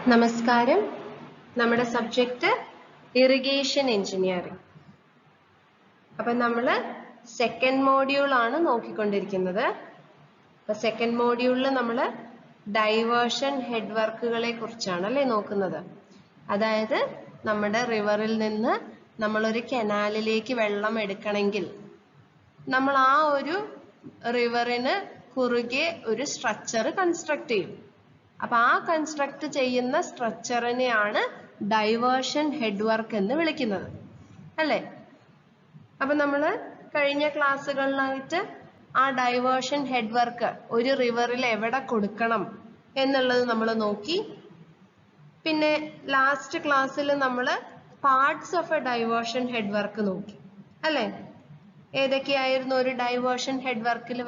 നമസ്കാരം. നമ്മുടെ subject irrigation engineering. അപ്പൊ നമ്മള് സെക്കൻഡ് മോഡ്യൂൾ ആണ് നോക്കിക്കൊണ്ടിരിക്കുന്നത്. അപ്പൊ സെക്കൻഡ് മോഡ്യൂളിൽ നമ്മള് ഡൈവേർഷൻ ഹെഡ് വർക്കുകളെ കുറിച്ചാണ് അല്ലേ നോക്കുന്നത്. അതായത് നമ്മുടെ റിവറിൽ നിന്ന് നമ്മളൊരു കനാലിലേക്ക് വെള്ളം എടുക്കണമെങ്കിൽ നമ്മൾ ആ ഒരു റിവറിന് കുറുകെ ഒരു സ്ട്രക്ചർ കൺസ്ട്രക്ട് ചെയ്യും. അപ്പൊ ആ കൺസ്ട്രക്ട് ചെയ്യുന്ന സ്ട്രക്ചറിനെയാണ് ഡൈവേർഷൻ ഹെഡ് വർക്ക് എന്ന് വിളിക്കുന്നത് അല്ലേ. അപ്പൊ നമ്മള് കഴിഞ്ഞ ക്ലാസ്സുകളിലായിട്ട് ആ ഡൈവേർഷൻ ഹെഡ് വർക്ക് ഒരു റിവറിൽ എവിടെ കൊടുക്കണം എന്നുള്ളത് നമ്മൾ നോക്കി. പിന്നെ ലാസ്റ്റ് ക്ലാസ്സിൽ നമ്മൾ parts of A diversion head work നോക്കി അല്ലേ. ഏതൊക്കെയായിരുന്നു ഒരു ഡൈവേർഷൻ ഹെഡ് വർക്കിൽ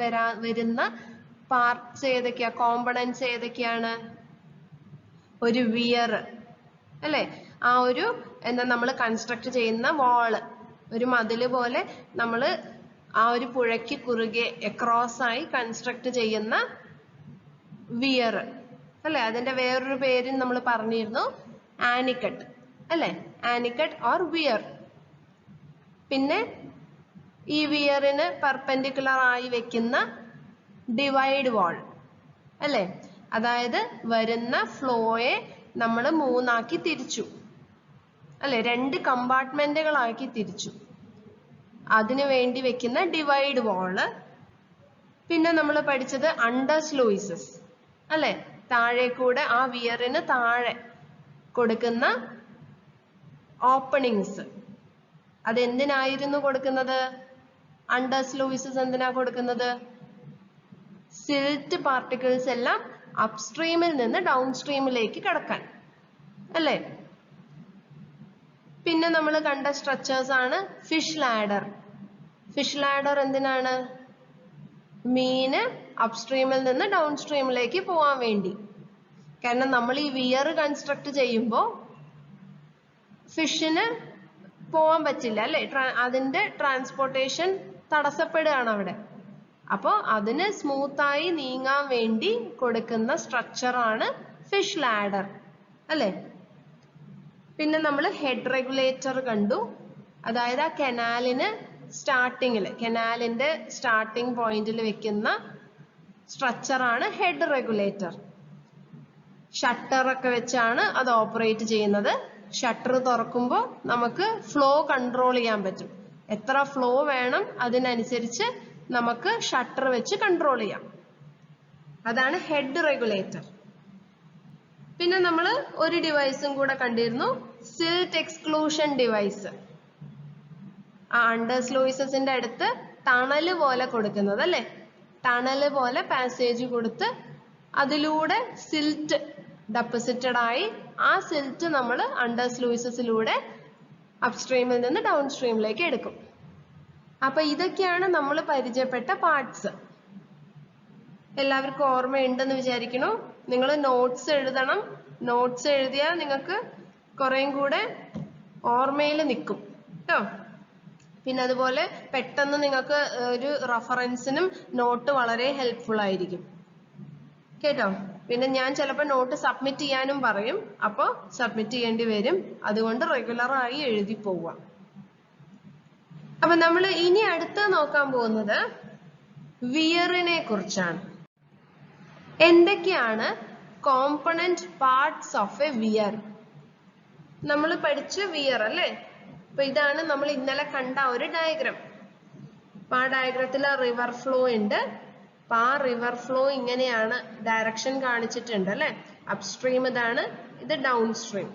വരുന്ന പാർട്സ് ഏതൊക്കെയാ, കോമ്പണൻസ് ഏതൊക്കെയാണ്? ഒരു വിയർ അല്ലെ, ആ ഒരു എന്താ നമ്മൾ കൺസ്ട്രക്ട് ചെയ്യുന്ന വാള്, ഒരു മതില് പോലെ നമ്മൾ ആ ഒരു പുഴയ്ക്ക് കുറുകെ എക്രോസ് ആയി കൺസ്ട്രക്ട് ചെയ്യുന്ന വിയർ അല്ലെ. അതിന്റെ വേറൊരു പേര് നമ്മൾ പറഞ്ഞിരുന്നു, ആനിക്കട്ട് അല്ലെ, ആനിക്കട്ട് ഓർ വിയർ. പിന്നെ ഈ വിയറിന് പെർപെൻഡിക്കുലർ ആയി വെക്കുന്ന ഡിവൈഡ് വാൾ അല്ലെ. അതായത് വരുന്ന ഫ്ലോയെ നമ്മൾ മൂന്നാക്കി തിരിച്ചു അല്ലെ, രണ്ട് കമ്പാർട്ട്മെന്റുകളാക്കി തിരിച്ചു. അതിനു വേണ്ടി വെക്കുന്ന ഡിവൈഡ് വാള്. പിന്നെ നമ്മൾ പഠിച്ചത് അണ്ടർ സ്ലൂയിസസ് അല്ലെ, താഴെ കൂടെ ആ വിയറിന് താഴെ കൊടുക്കുന്ന ഓപ്പണിങ്സ്. അതെന്തിനായിരുന്നു കൊടുക്കുന്നത്? അണ്ടർ സ്ലൂയിസസ് എന്തിനാ കൊടുക്കുന്നത്? സിൽറ്റ് പാർട്ടിക്കിൾസ് എല്ലാം അപ്സ്ട്രീമിൽ നിന്ന് ഡൗൺ സ്ട്രീമിലേക്ക് കടക്കാൻ അല്ലേ. പിന്നെ നമ്മൾ കണ്ട സ്ട്രക്ചേഴ്സ് ആണ് ഫിഷ് ലാഡർ. ഫിഷ് ലാഡർ എന്തിനാണ്? മീന് അപ്സ്ട്രീമിൽ നിന്ന് ഡൗൺ സ്ട്രീമിലേക്ക് പോവാൻ വേണ്ടി. കാരണം നമ്മൾ ഈ വിയർ കൺസ്ട്രക്ട് ചെയ്യുമ്പോൾ ഫിഷിന് പോവാൻ പറ്റില്ല അല്ലെ, അതിന്റെ ട്രാൻസ്പോർട്ടേഷൻ തടസ്സപ്പെടുകയാണ് അവിടെ. അപ്പോൾ അതിന് സ്മൂത്തായി നീങ്ങാൻ വേണ്ടി കൊടുക്കുന്ന സ്ട്രക്ചറാണ് ഫിഷ് ലാഡർ അല്ലെ. പിന്നെ നമ്മൾ ഹെഡ് റെഗുലേറ്റർ കണ്ടു. അതായത് ആ കനാലിന് സ്റ്റാർട്ടിങ്ങിൽ, കനാലിന്റെ സ്റ്റാർട്ടിംഗ് പോയിന്റിൽ വെക്കുന്ന സ്ട്രക്ചറാണ് ഹെഡ് റെഗുലേറ്റർ. ഷട്ടർ ഒക്കെ വെച്ചാണ് അത് ഓപ്പറേറ്റ് ചെയ്യുന്നത്. ഷട്ടർ തുറക്കുമ്പോൾ നമുക്ക് ഫ്ലോ കൺട്രോൾ ചെയ്യാൻ പറ്റും. എത്ര ഫ്ലോ വേണം അതിനനുസരിച്ച് നമുക്ക് ഷട്ടർ വെച്ച് കൺട്രോൾ ചെയ്യാം. അതാണ് ഹെഡ് റെഗുലേറ്റർ. പിന്നെ നമ്മൾ ഒരു ഡിവൈസും കൂടെ കണ്ടിരുന്നു, സിൽറ്റ് എക്സ്ക്ലൂഷൻ ഡിവൈസ്. ആ അണ്ടർ സ്ലൂയിസസിന്റെ അടുത്ത് ടണല് പോലെ കൊടുക്കുന്നത് അല്ലെ, ടണല് പോലെ പാസേജ് കൊടുത്ത് അതിലൂടെ സിൽറ്റ് ഡെപ്പോസിറ്റഡ് ആയി ആ സിൽറ്റ് നമ്മൾ അണ്ടർ സ്ലൂയിസസിലൂടെ അപ്സ്ട്രീമിൽ നിന്ന് ഡൗൺ സ്ട്രീമിലേക്ക് എടുക്കും. അപ്പൊ ഇതൊക്കെയാണ് നമ്മൾ പരിചയപ്പെട്ട പാർട്സ്. എല്ലാവർക്കും ഓർമ്മയുണ്ടെന്ന് വിചാരിക്കുന്നു. നിങ്ങൾ നോട്ട്സ് എഴുതണം. നോട്ട്സ് എഴുതിയാൽ നിങ്ങൾക്ക് കുറേം കൂടെ ഓർമ്മയിൽ നിൽക്കും കേട്ടോ. പിന്നെ അതുപോലെ പെട്ടെന്ന് നിങ്ങൾക്ക് ഒരു റെഫറൻസിനും നോട്ട് വളരെ ഹെൽപ്ഫുൾ ആയിരിക്കും കേട്ടോ. പിന്നെ ഞാൻ ചിലപ്പോൾ നോട്ട് സബ്മിറ്റ് ചെയ്യാനും പറയും, അപ്പോൾ സബ്മിറ്റ് ചെയ്യേണ്ടി വരും. അതുകൊണ്ട് റെഗുലറായി എഴുതി പോവുക. അപ്പൊ നമ്മൾ ഇനി അടുത്ത് നോക്കാൻ പോകുന്നത് വിയറിനെ കുറിച്ചാണ്. എന്തൊക്കെയാണ് component parts of a weir? നമ്മൾ പഠിച്ച വിയർ അല്ലേ. അപ്പൊ ഇതാണ് നമ്മൾ ഇന്നലെ കണ്ട ഒരു ഡയഗ്രാം. അപ്പൊ ആ ഡയഗ്രത്തിൽ റിവർ ഫ്ലോ ഉണ്ട്. അപ്പൊ ആ റിവർ ഫ്ലോ ഇങ്ങനെയാണ്, ഡയറക്ഷൻ കാണിച്ചിട്ടുണ്ട് അല്ലെ. അപ്സ്ട്രീം ഇതാണ്, ഇത് ഡൗൺ സ്ട്രീം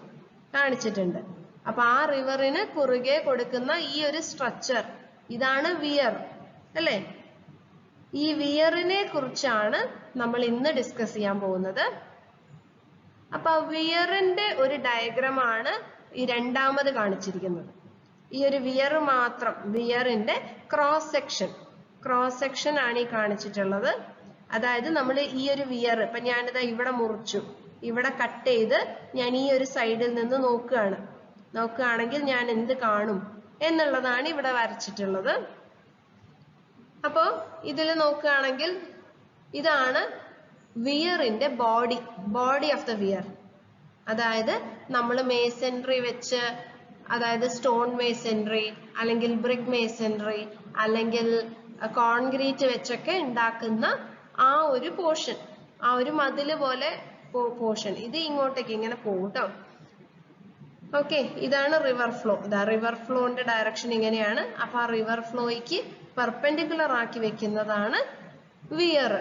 കാണിച്ചിട്ടുണ്ട്. അപ്പൊ ആ റിവറിന് കുറുകെ കൊടുക്കുന്ന ഈ ഒരു സ്ട്രക്ചർ, ഇതാണ് വിയർ അല്ലെ. ഈ വിയറിനെ കുറിച്ചാണ് നമ്മൾ ഇന്ന് ഡിസ്കസ് ചെയ്യാൻ പോകുന്നത്. അപ്പൊ വിയറിന്റെ ഒരു ഡയഗ്രാം ആണ് ഈ രണ്ടാമത് കാണിച്ചിരിക്കുന്നത്. ഈ ഒരു വിയർ മാത്രം, വിയറിന്റെ ക്രോസ് സെക്ഷൻ ആണ് ഈ കാണിച്ചിട്ടുള്ളത്. അതായത് നമ്മൾ ഈ ഒരു വിയർ, ഇപ്പൊ ഞാനിതാ ഇവിടെ മുറിച്ചു, ഇവിടെ കട്ട് ചെയ്ത് ഞാൻ ഈ ഒരു സൈഡിൽ നിന്ന് നോക്കുകയാണെങ്കിൽ ഞാൻ എന്ത് കാണും എന്നുള്ളതാണ് ഇവിടെ വരച്ചിട്ടുള്ളത്. അപ്പോ ഇതിൽ നോക്കുകയാണെങ്കിൽ ഇതാണ് വിയറിന്റെ ബോഡി ഓഫ് ദ വിയർ. അതായത് നമ്മൾ മേസൻട്രി വെച്ച്, അതായത് സ്റ്റോൺ മേസൻട്രി അല്ലെങ്കിൽ ബ്രിക്ക് മേസൻട്രി അല്ലെങ്കിൽ കോൺക്രീറ്റ് വെച്ചൊക്കെ ഉണ്ടാക്കുന്ന ആ ഒരു പോർഷൻ, ആ ഒരു മതില് പോലെ പോർഷൻ, ഇത് ഇങ്ങോട്ടേക്ക് ഇങ്ങനെ പോകും ട്ടോ. ഓക്കെ, ഇതാണ് റിവർ ഫ്ലോ. ഇതാ റിവർ ഫ്ലോന്റെ ഡയറക്ഷൻ ഇങ്ങനെയാണ്. അപ്പൊ ആ റിവർ ഫ്ലോയ്ക്ക് പെർപെൻഡിക്കുലർ ആക്കി വെക്കുന്നതാണ് വിയർ.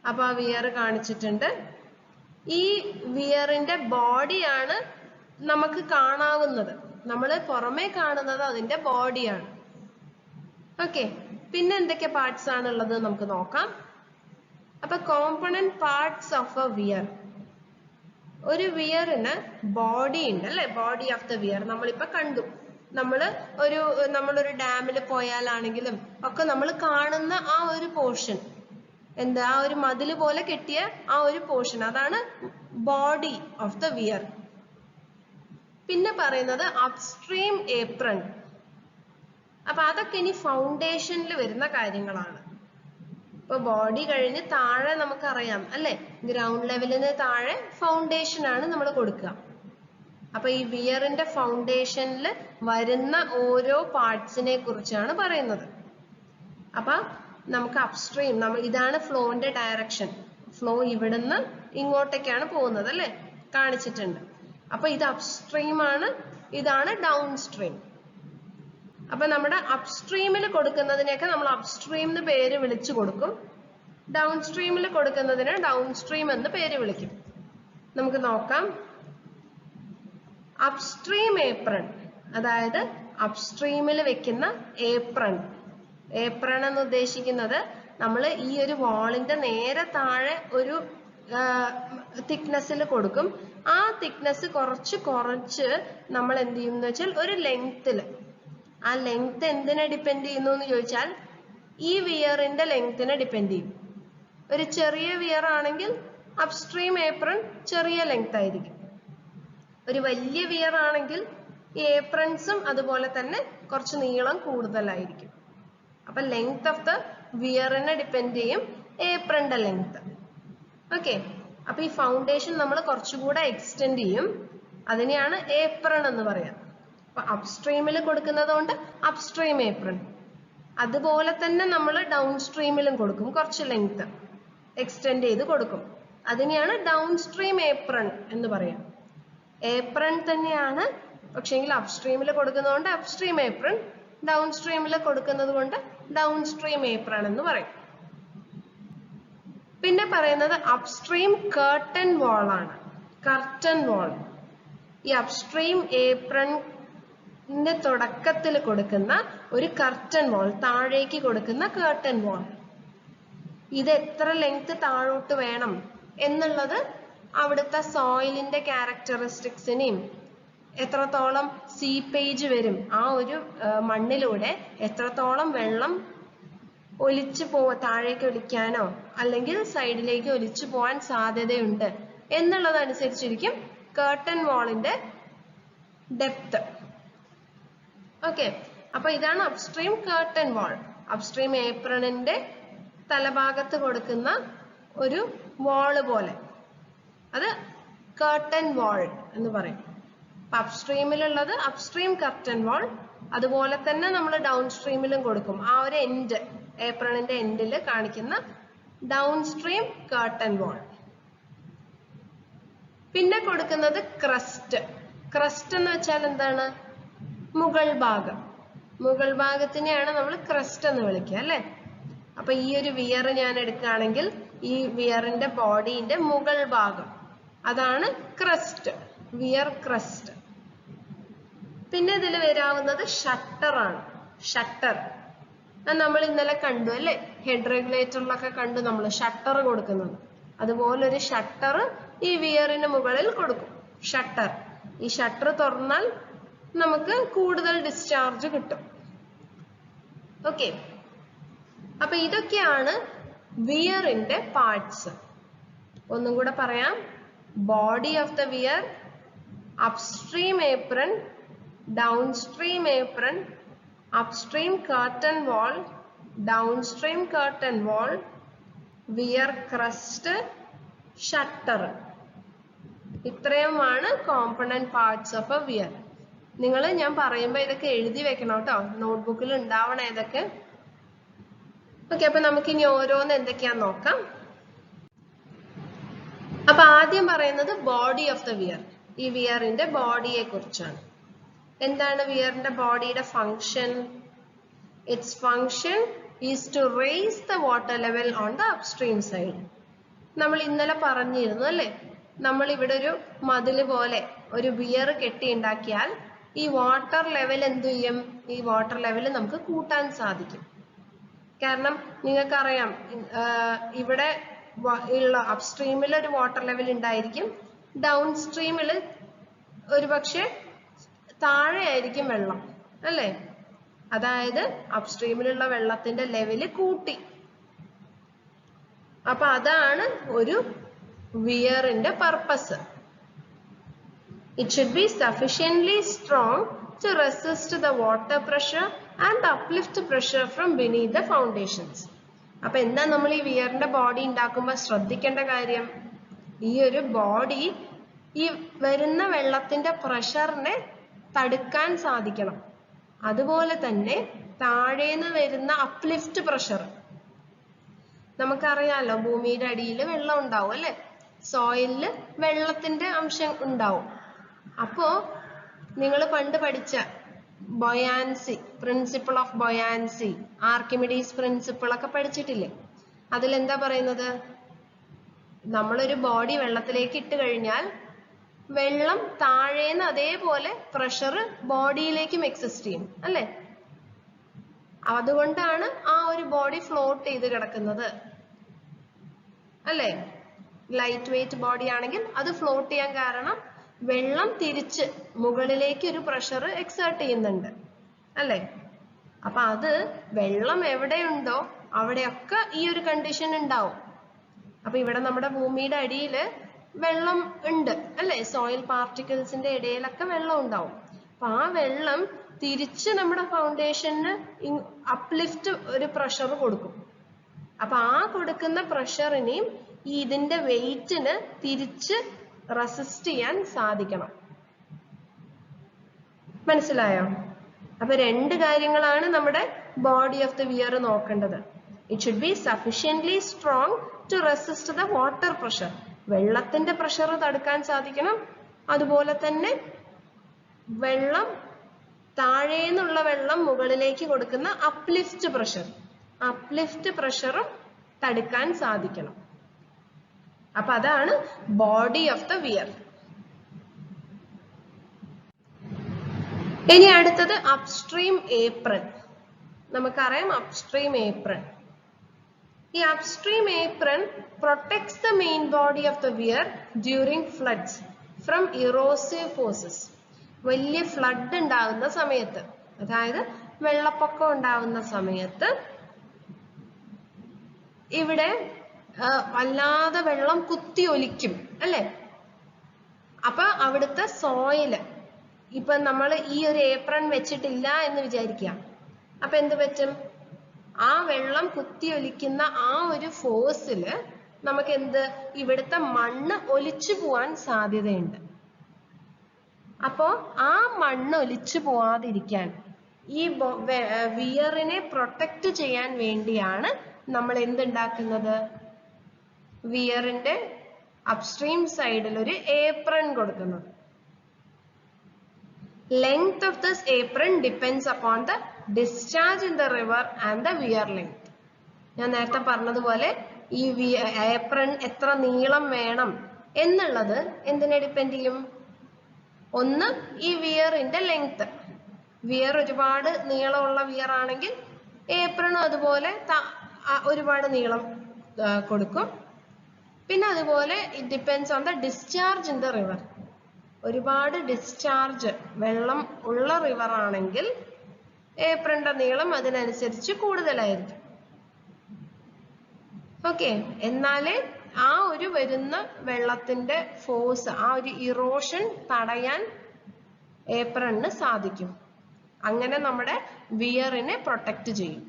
അപ്പൊ ആ വിയർ കാണിച്ചിട്ടുണ്ട്. ഈ വിയറിന്റെ ബോഡിയാണ് നമുക്ക് കാണാവുന്നത്. നമ്മൾ പുറമേ കാണുന്നത് അതിന്റെ ബോഡിയാണ്. ഓക്കെ, പിന്നെ എന്തൊക്കെ പാർട്സ് ആണ് ഉള്ളത് നമുക്ക് നോക്കാം. അപ്പൊ component parts of a weir. ഒരു വിയറിന് ബോഡി ഉണ്ട് അല്ലെ, ബോഡി ഓഫ് ദ വിയർ നമ്മളിപ്പോ കണ്ടു. നമ്മളൊരു ഡാമിൽ പോയാലാണെങ്കിലും ഒക്കെ നമ്മൾ കാണുന്ന ആ ഒരു പോർഷൻ, എന്താ, ആ ഒരു മതില് പോലെ കെട്ടിയ ആ ഒരു പോർഷൻ, അതാണ് ബോഡി ഓഫ് ദ വിയർ. പിന്നെ പറയുന്നത് അപ്സ്ട്രീം ഏപ്രൺ. അപ്പൊ അതൊക്കെ ഇനി ഫൗണ്ടേഷനിൽ വരുന്ന കാര്യങ്ങളാണ്. ഇപ്പൊ ബോഡി കഴിഞ്ഞ് താഴെ നമുക്കറിയാം അല്ലെ, ഗ്രൗണ്ട് ലെവലിന് താഴെ ഫൗണ്ടേഷൻ ആണ് നമ്മൾ കൊടുക്കുക. അപ്പൊ ഈ വിയറിന്റെ ഫൗണ്ടേഷനിൽ വരുന്ന ഓരോ പാർട്സിനെ കുറിച്ചാണ് പറയുന്നത്. അപ്പൊ നമുക്ക് അപ്സ്ട്രീം, ഇതാണ് ഫ്ലോന്റെ ഡയറക്ഷൻ. ഫ്ലോ ഇവിടുന്ന് ഇങ്ങോട്ടേക്കാണ് പോകുന്നത് അല്ലെ, കാണിച്ചിട്ടുണ്ട്. അപ്പൊ ഇത് അപ്സ്ട്രീം ആണ്, ഇതാണ് ഡൗൺ സ്ട്രീം. അപ്പൊ നമ്മുടെ അപ്സ്ട്രീമിൽ കൊടുക്കുന്നതിനെയൊക്കെ നമ്മൾ അപ്സ്ട്രീം എന്ന് പേര് വിളിച്ചു കൊടുക്കും. ഡൗൺ സ്ട്രീമിൽ കൊടുക്കുന്നതിന് ഡൗൺ സ്ട്രീം എന്ന് പേര് വിളിക്കും. നമുക്ക് നോക്കാം. അപ്സ്ട്രീം ഏപ്രൺ, അതായത് അപ്സ്ട്രീമിൽ വെക്കുന്ന ഏപ്രൺ. ഏപ്രൺ എന്ന് ഉദ്ദേശിക്കുന്നത് നമ്മൾ ഈ ഒരു വാളിന്റെ നേരെ താഴെ ഒരു തിക്നെസ്സിൽ കൊടുക്കും. ആ തിക്നെസ് കുറച്ച് നമ്മൾ എന്ത് ചെയ്യും എന്ന് വെച്ചാൽ ഒരു ലെങ്തില്. ആ ലെങ്ത് എന്തിനെ ഡിപ്പെൻഡ് ചെയ്യുന്നു എന്ന് ചോദിച്ചാൽ ഈ വിയറിന്റെ ലെങ്തിനെ ഡിപ്പെൻഡ് ചെയ്യും. ഒരു ചെറിയ വിയർ ആണെങ്കിൽ അപ്സ്ട്രീം ഏപ്രൺ ചെറിയ ലെങ്ത് ആയിരിക്കും. ഒരു വലിയ വിയർ ആണെങ്കിൽ ഈ ഏപ്രൺസും അതുപോലെ തന്നെ കുറച്ച് നീളം കൂടുതലായിരിക്കും. അപ്പൊ ലെങ്ത് ഓഫ് ദ വിയറിനെ ഡിപ്പെൻഡ് ചെയ്യും ഏപ്രന്റെ ലെങ്ത്. ഓക്കെ, അപ്പൊ ഈ ഫൗണ്ടേഷൻ നമ്മൾ കുറച്ചുകൂടെ എക്സ്റ്റെൻഡ് ചെയ്യും. അതിനെയാണ് ഏപ്രൺ എന്ന് പറയാം. അപ്പൊ അപ്സ്ട്രീമിൽ കൊടുക്കുന്നത് കൊണ്ട് അപ്സ്ട്രീം ഏപ്രൺ. അതുപോലെ തന്നെ നമ്മൾ ഡൗൺ സ്ട്രീമിലും കൊടുക്കും, കുറച്ച് ലെങ്ത് എക്സ്റ്റെൻഡ് ചെയ്ത് കൊടുക്കും. അതിനെയാണ് ഡൗൺ സ്ട്രീം ഏപ്രൺ എന്ന് പറയാം. ഏപ്രൺ തന്നെയാണ്, പക്ഷെങ്കിൽ അപ്സ്ട്രീമിൽ കൊടുക്കുന്നതുകൊണ്ട് അപ്സ്ട്രീം ഏപ്രൺ, ഡൗൺ സ്ട്രീമിൽ കൊടുക്കുന്നത് കൊണ്ട് ഡൗൺ സ്ട്രീം ഏപ്രൺ എന്ന് പറയും. പിന്നെ പറയുന്നത് അപ്സ്ട്രീം കർട്ടൻ വാൾ ആണ്. കർട്ടൻ വാൾ ഈ അപ്സ്ട്രീം ഏപ്രണിന്റെ തുടക്കത്തിൽ കൊടുക്കുന്ന ഒരു കർട്ടൻ വാൾ, താഴേക്ക് കൊടുക്കുന്ന കർട്ടൻ വാൾ. ഇത് എത്ര ലെങ്ത് താഴോട്ട് വേണം എന്നുള്ളത് അവിടുത്തെ സോയിലിന്റെ ക്യാരക്ടറിസ്റ്റിക്സിനെയും എത്രത്തോളം സീപ്പേജ് വരും, ആ ഒരു മണ്ണിലൂടെ എത്രത്തോളം വെള്ളം താഴേക്ക് ഒലിക്കാനോ അല്ലെങ്കിൽ സൈഡിലേക്ക് ഒലിച്ചു പോകാൻ സാധ്യതയുണ്ട് എന്നുള്ളതനുസരിച്ചിരിക്കും കർട്ടൻ വാളിന്റെ ഡെപ്ത്. ഓക്കെ, അപ്പൊ ഇതാണ് അപ്സ്ട്രീം കർട്ടൻ വാൾ. അപ്സ്ട്രീം ഏപ്രണിന്റെ തലഭാഗത്ത് കൊടുക്കുന്ന ഒരു വാള് പോലെ, അത് കർട്ടൻ വാൾ എന്ന് പറയും. അപ്പൊ അപ്സ്ട്രീമിലുള്ളത് അപ്സ്ട്രീം കർട്ടൻ വാൾ. അതുപോലെ തന്നെ നമ്മൾ ഡൗൺ സ്ട്രീമിലും കൊടുക്കും. ആ ഒരു എൻഡ്, ഏപ്രണിന്റെ എൻഡിൽ കാണിക്കുന്ന ഡൗൺ സ്ട്രീം കർട്ടൻ വാൾ. പിന്നെ കൊടുക്കുന്നത് ക്രസ്റ്റ്. ക്രസ്റ്റ് എന്ന് വെച്ചാൽ എന്താണ്? മുകൾ ഭാഗം. മുകൾ ഭാഗത്തിനെയാണ് നമ്മൾ ക്രസ്റ്റ് എന്ന് വിളിക്കുക അല്ലെ. അപ്പൊ ഈ ഒരു വിയർ ഞാൻ എടുക്കുകയാണെങ്കിൽ ഈ വിയറിന്റെ ബോഡിന്റെ മുകൾ ഭാഗം, അതാണ് ക്രസ്റ്റ്, വിയർ ക്രസ്റ്റ്. പിന്നെ ഇതിൽ വരാവുന്നത് ഷട്ടർ ആണ്. ഷട്ടർ നമ്മൾ ഇന്നലെ കണ്ടു അല്ലെ, ഹെഡ് റെഗുലേറ്ററിലൊക്കെ കണ്ടു നമ്മൾ ഷട്ടർ കൊടുക്കുന്നത്. അതുപോലെ ഒരു ഷട്ടർ ഈ വിയറിന് മുകളിൽ കൊടുക്കും, ഷട്ടർ. ഈ ഷട്ടർ തുറന്നാൽ നമുക്ക് കൂടുതൽ ഡിസ്ചാർജ് കിട്ടും. ഓക്കെ, അപ്പൊ ഇതൊക്കെയാണ് വിയറിന്റെ പാർട്സ്. ഒന്നും കൂടെ പറയാം. Body of the weir, upstream apron, downstream apron, upstream curtain wall, downstream curtain wall, weir crust, shutter. ഇത്രയുമാണ് component parts of a weir. നിങ്ങൾ ഞാൻ പറയുമ്പോൾ ഇതൊക്കെ എഴുതി വെക്കണം കേട്ടോ, നോട്ട്ബുക്കിൽ ഉണ്ടാവണം ഇതൊക്കെ. ഓക്കെ, അപ്പൊ നമുക്ക് ഇനി ഓരോന്ന് എന്തൊക്കെയാന്ന് നോക്കാം. അപ്പൊ ആദ്യം പറയുന്നത് ബോഡി ഓഫ് ദ വിയർ. ഈ വിയറിന്റെ ബോഡിയെ കുറിച്ചാണ്. എന്താണ് വിയറിന്റെ ബോഡിയുടെ function? It's function is to raise the water level on the upstream side. നമ്മൾ ഇന്നലെ പറഞ്ഞിരുന്നു അല്ലേ, നമ്മൾ ഇവിടെ ഒരു മതില് പോലെ ഒരു വിയർ കെട്ടി ഉണ്ടാക്കിയാൽ ഈ വാട്ടർ ലെവൽ എന്ത് ചെയ്യും? ഈ വാട്ടർ ലെവൽ നമുക്ക് കൂട്ടാൻ സാധിക്കും. കാരണം നിങ്ങൾക്കറിയാം, ഇവിടെ ഉള്ള അപ്സ്ട്രീമിൽ ഒരു വാട്ടർ ലെവൽ ഉണ്ടായിരിക്കും, ഡൗൺ സ്ട്രീമിൽ ഒരു പക്ഷെ താഴെ ആയിരിക്കും വെള്ളം അല്ലേ. അതായത് അപ്സ്ട്രീമിലുള്ള വെള്ളത്തിന്റെ ലെവല് കൂട്ടി. അപ്പൊ അതാണ് ഒരു വിയറിന്റെ purpose. It should be sufficiently strong to resist the water pressure and uplift pressure from beneath the foundations. അപ്പൊ എന്താ നമ്മൾ ഈ വിയറിന്റെ ബോഡി ഉണ്ടാക്കുമ്പോൾ ശ്രദ്ധിക്കേണ്ട കാര്യം? ഈ ഒരു ബോഡി ഈ വരുന്ന വെള്ളത്തിന്റെ പ്രഷറിനെ തടുക്കാൻ സാധിക്കണം. അതുപോലെ തന്നെ താഴേന്ന് വരുന്ന അപ്ലിഫ്റ്റ് പ്രഷർ, നമുക്കറിയാലോ ഭൂമിയുടെ അടിയിൽ വെള്ളം ഉണ്ടാവും അല്ലെ, സോയിലില് വെള്ളത്തിന്റെ അംശം ഉണ്ടാവും. അപ്പോ നിങ്ങൾ പണ്ട് പഠിച്ച buoyancy, principle of buoyancy, Archimedes principle ഒക്കെ പഠിച്ചിട്ടില്ലേ? അതിലെന്താ പറയുന്നത്? നമ്മളൊരു ബോഡി വെള്ളത്തിലേക്ക് ഇട്ട് കഴിഞ്ഞാൽ വെള്ളം താഴേന്ന് അതേപോലെ പ്രഷർ ബോഡിയിലേക്കും എക്സിസ്റ്റ് ചെയ്യും അല്ലെ. അതുകൊണ്ടാണ് ആ ഒരു ബോഡി ഫ്ലോട്ട് ചെയ്ത് കിടക്കുന്നത് അല്ലെ. ലൈറ്റ് വെയിറ്റ് ബോഡി ആണെങ്കിൽ അത് ഫ്ലോട്ട് ചെയ്യാൻ കാരണം വെള്ളം തിരിച്ച് മുകളിലേക്ക് ഒരു പ്രഷർ എക്സേർട്ട് ചെയ്യുന്നുണ്ട് അല്ലെ. അപ്പൊ അത് വെള്ളം എവിടെയുണ്ടോ അവിടെയൊക്കെ ഈ ഒരു കണ്ടീഷൻ ഉണ്ടാവും. അപ്പൊ ഇവിടെ നമ്മുടെ ഭൂമിയുടെ അടിയിൽ വെള്ളം ഉണ്ട് അല്ലെ, സോയിൽ പാർട്ടിക്കിൾസിന്റെ ഇടയിലൊക്കെ വെള്ളം ഉണ്ടാവും. അപ്പൊ ആ വെള്ളം തിരിച്ച് നമ്മുടെ ഫൗണ്ടേഷന് അപ്ലിഫ്റ്റ് ഒരു പ്രഷർ കൊടുക്കും. അപ്പൊ ആ കൊടുക്കുന്ന പ്രഷറിനെയും ഇതിന്റെ വെയിറ്റിന് തിരിച്ച് റെസിസ്റ്റ് ചെയ്യാൻ സാധിക്കണം. മനസ്സിലായോ? അപ്പൊ രണ്ട് കാര്യങ്ങളാണ് നമ്മുടെ ബോഡി ഓഫ് ദ വിയർ നോക്കേണ്ടത്. It should be sufficiently strong to resist the water pressure. വെള്ളത്തിന്റെ പ്രഷർ തടുക്കാൻ സാധിക്കണം. അതുപോലെ തന്നെ വെള്ളം താഴേന്നുള്ള വെള്ളം മുകളിലേക്ക് കൊടുക്കുന്ന അപ്ലിഫ്റ്റ് പ്രഷറും തടുക്കാൻ സാധിക്കണം. അപ്പൊ അതാണ് ബോഡി ഓഫ് ദ വിയർ. ഇനി അടുത്തത് അപ്സ്ട്രീം ഏപ്രൺ. നമുക്കറിയാം അപ്സ്ട്രീം ഏപ്രൺ. ഈ upstream apron protects the main body of the weir during floods from erosive forces. വലിയ ഫ്ലഡ് ഉണ്ടാകുന്ന സമയത്ത്, അതായത് വെള്ളപ്പൊക്കം ഉണ്ടാകുന്ന സമയത്ത് ഇവിടെ വല്ലാതെ വെള്ളം കുത്തി ഒലിക്കും അല്ലെ. അപ്പൊ അവിടുത്തെ സോയില്, ഇപ്പൊ നമ്മൾ ഈ ഒരു ഏപ്രൺ വെച്ചിട്ടില്ല എന്ന് വിചാരിക്കുക, അപ്പൊ എന്ത് പറ്റും? ആ വെള്ളം കുത്തി ഒലിക്കുന്ന ആ ഒരു ഫോഴ്സില് നമുക്ക് ഇവിടുത്തെ മണ്ണ് ഒലിച്ചു പോവാൻ സാധ്യതയുണ്ട്. അപ്പോ ആ മണ്ണ് ഒലിച്ചു പോവാതിരിക്കാൻ, ഈ വിയറിനെ പ്രൊട്ടക്ട് ചെയ്യാൻ വേണ്ടിയാണ് നമ്മൾ എന്തുണ്ടാക്കുന്നത്? വിയറിന്റെ അപ്സ്ട്രീം സൈഡിൽ ഒരു ഏപ്രൺ കൊടുക്കുന്നത്. Length of this apron depends upon the discharge in the river and the weir length. ഞാൻ നേരത്തെ പറഞ്ഞതുപോലെ ഈ ഏപ്രൺ എത്ര നീളം വേണം എന്നുള്ളത് എന്തിനെ ഡിപ്പെൻഡ് ചെയ്യും? ഒന്ന് ഈ വിയറിന്റെ ലെങ്ത്. വിയർ ഒരുപാട് നീളമുള്ള വിയർ ആണെങ്കിൽ ഏപ്രണും അതുപോലെ ഒരുപാട് നീളം കൊടുക്കും. പിന്നെ അതുപോലെ it depends on the discharge in the river. ഒരുപാട് ഡിസ്ചാർജ് വെള്ളം ഉള്ള റിവർ ആണെങ്കിൽ ഏപ്രന്റെ നീളം അതിനനുസരിച്ച് കൂടുതലായിരിക്കും. ഓക്കെ, എന്നാലേ ആ ഒരു വരുന്ന വെള്ളത്തിന്റെ ഫോഴ്സ്, ആ ഒരു ഇറോഷൻ തടയാൻ ഏപ്രണിന് സാധിക്കും. അങ്ങനെ നമ്മുടെ വിയറിനെ പ്രൊട്ടക്ട് ചെയ്യും.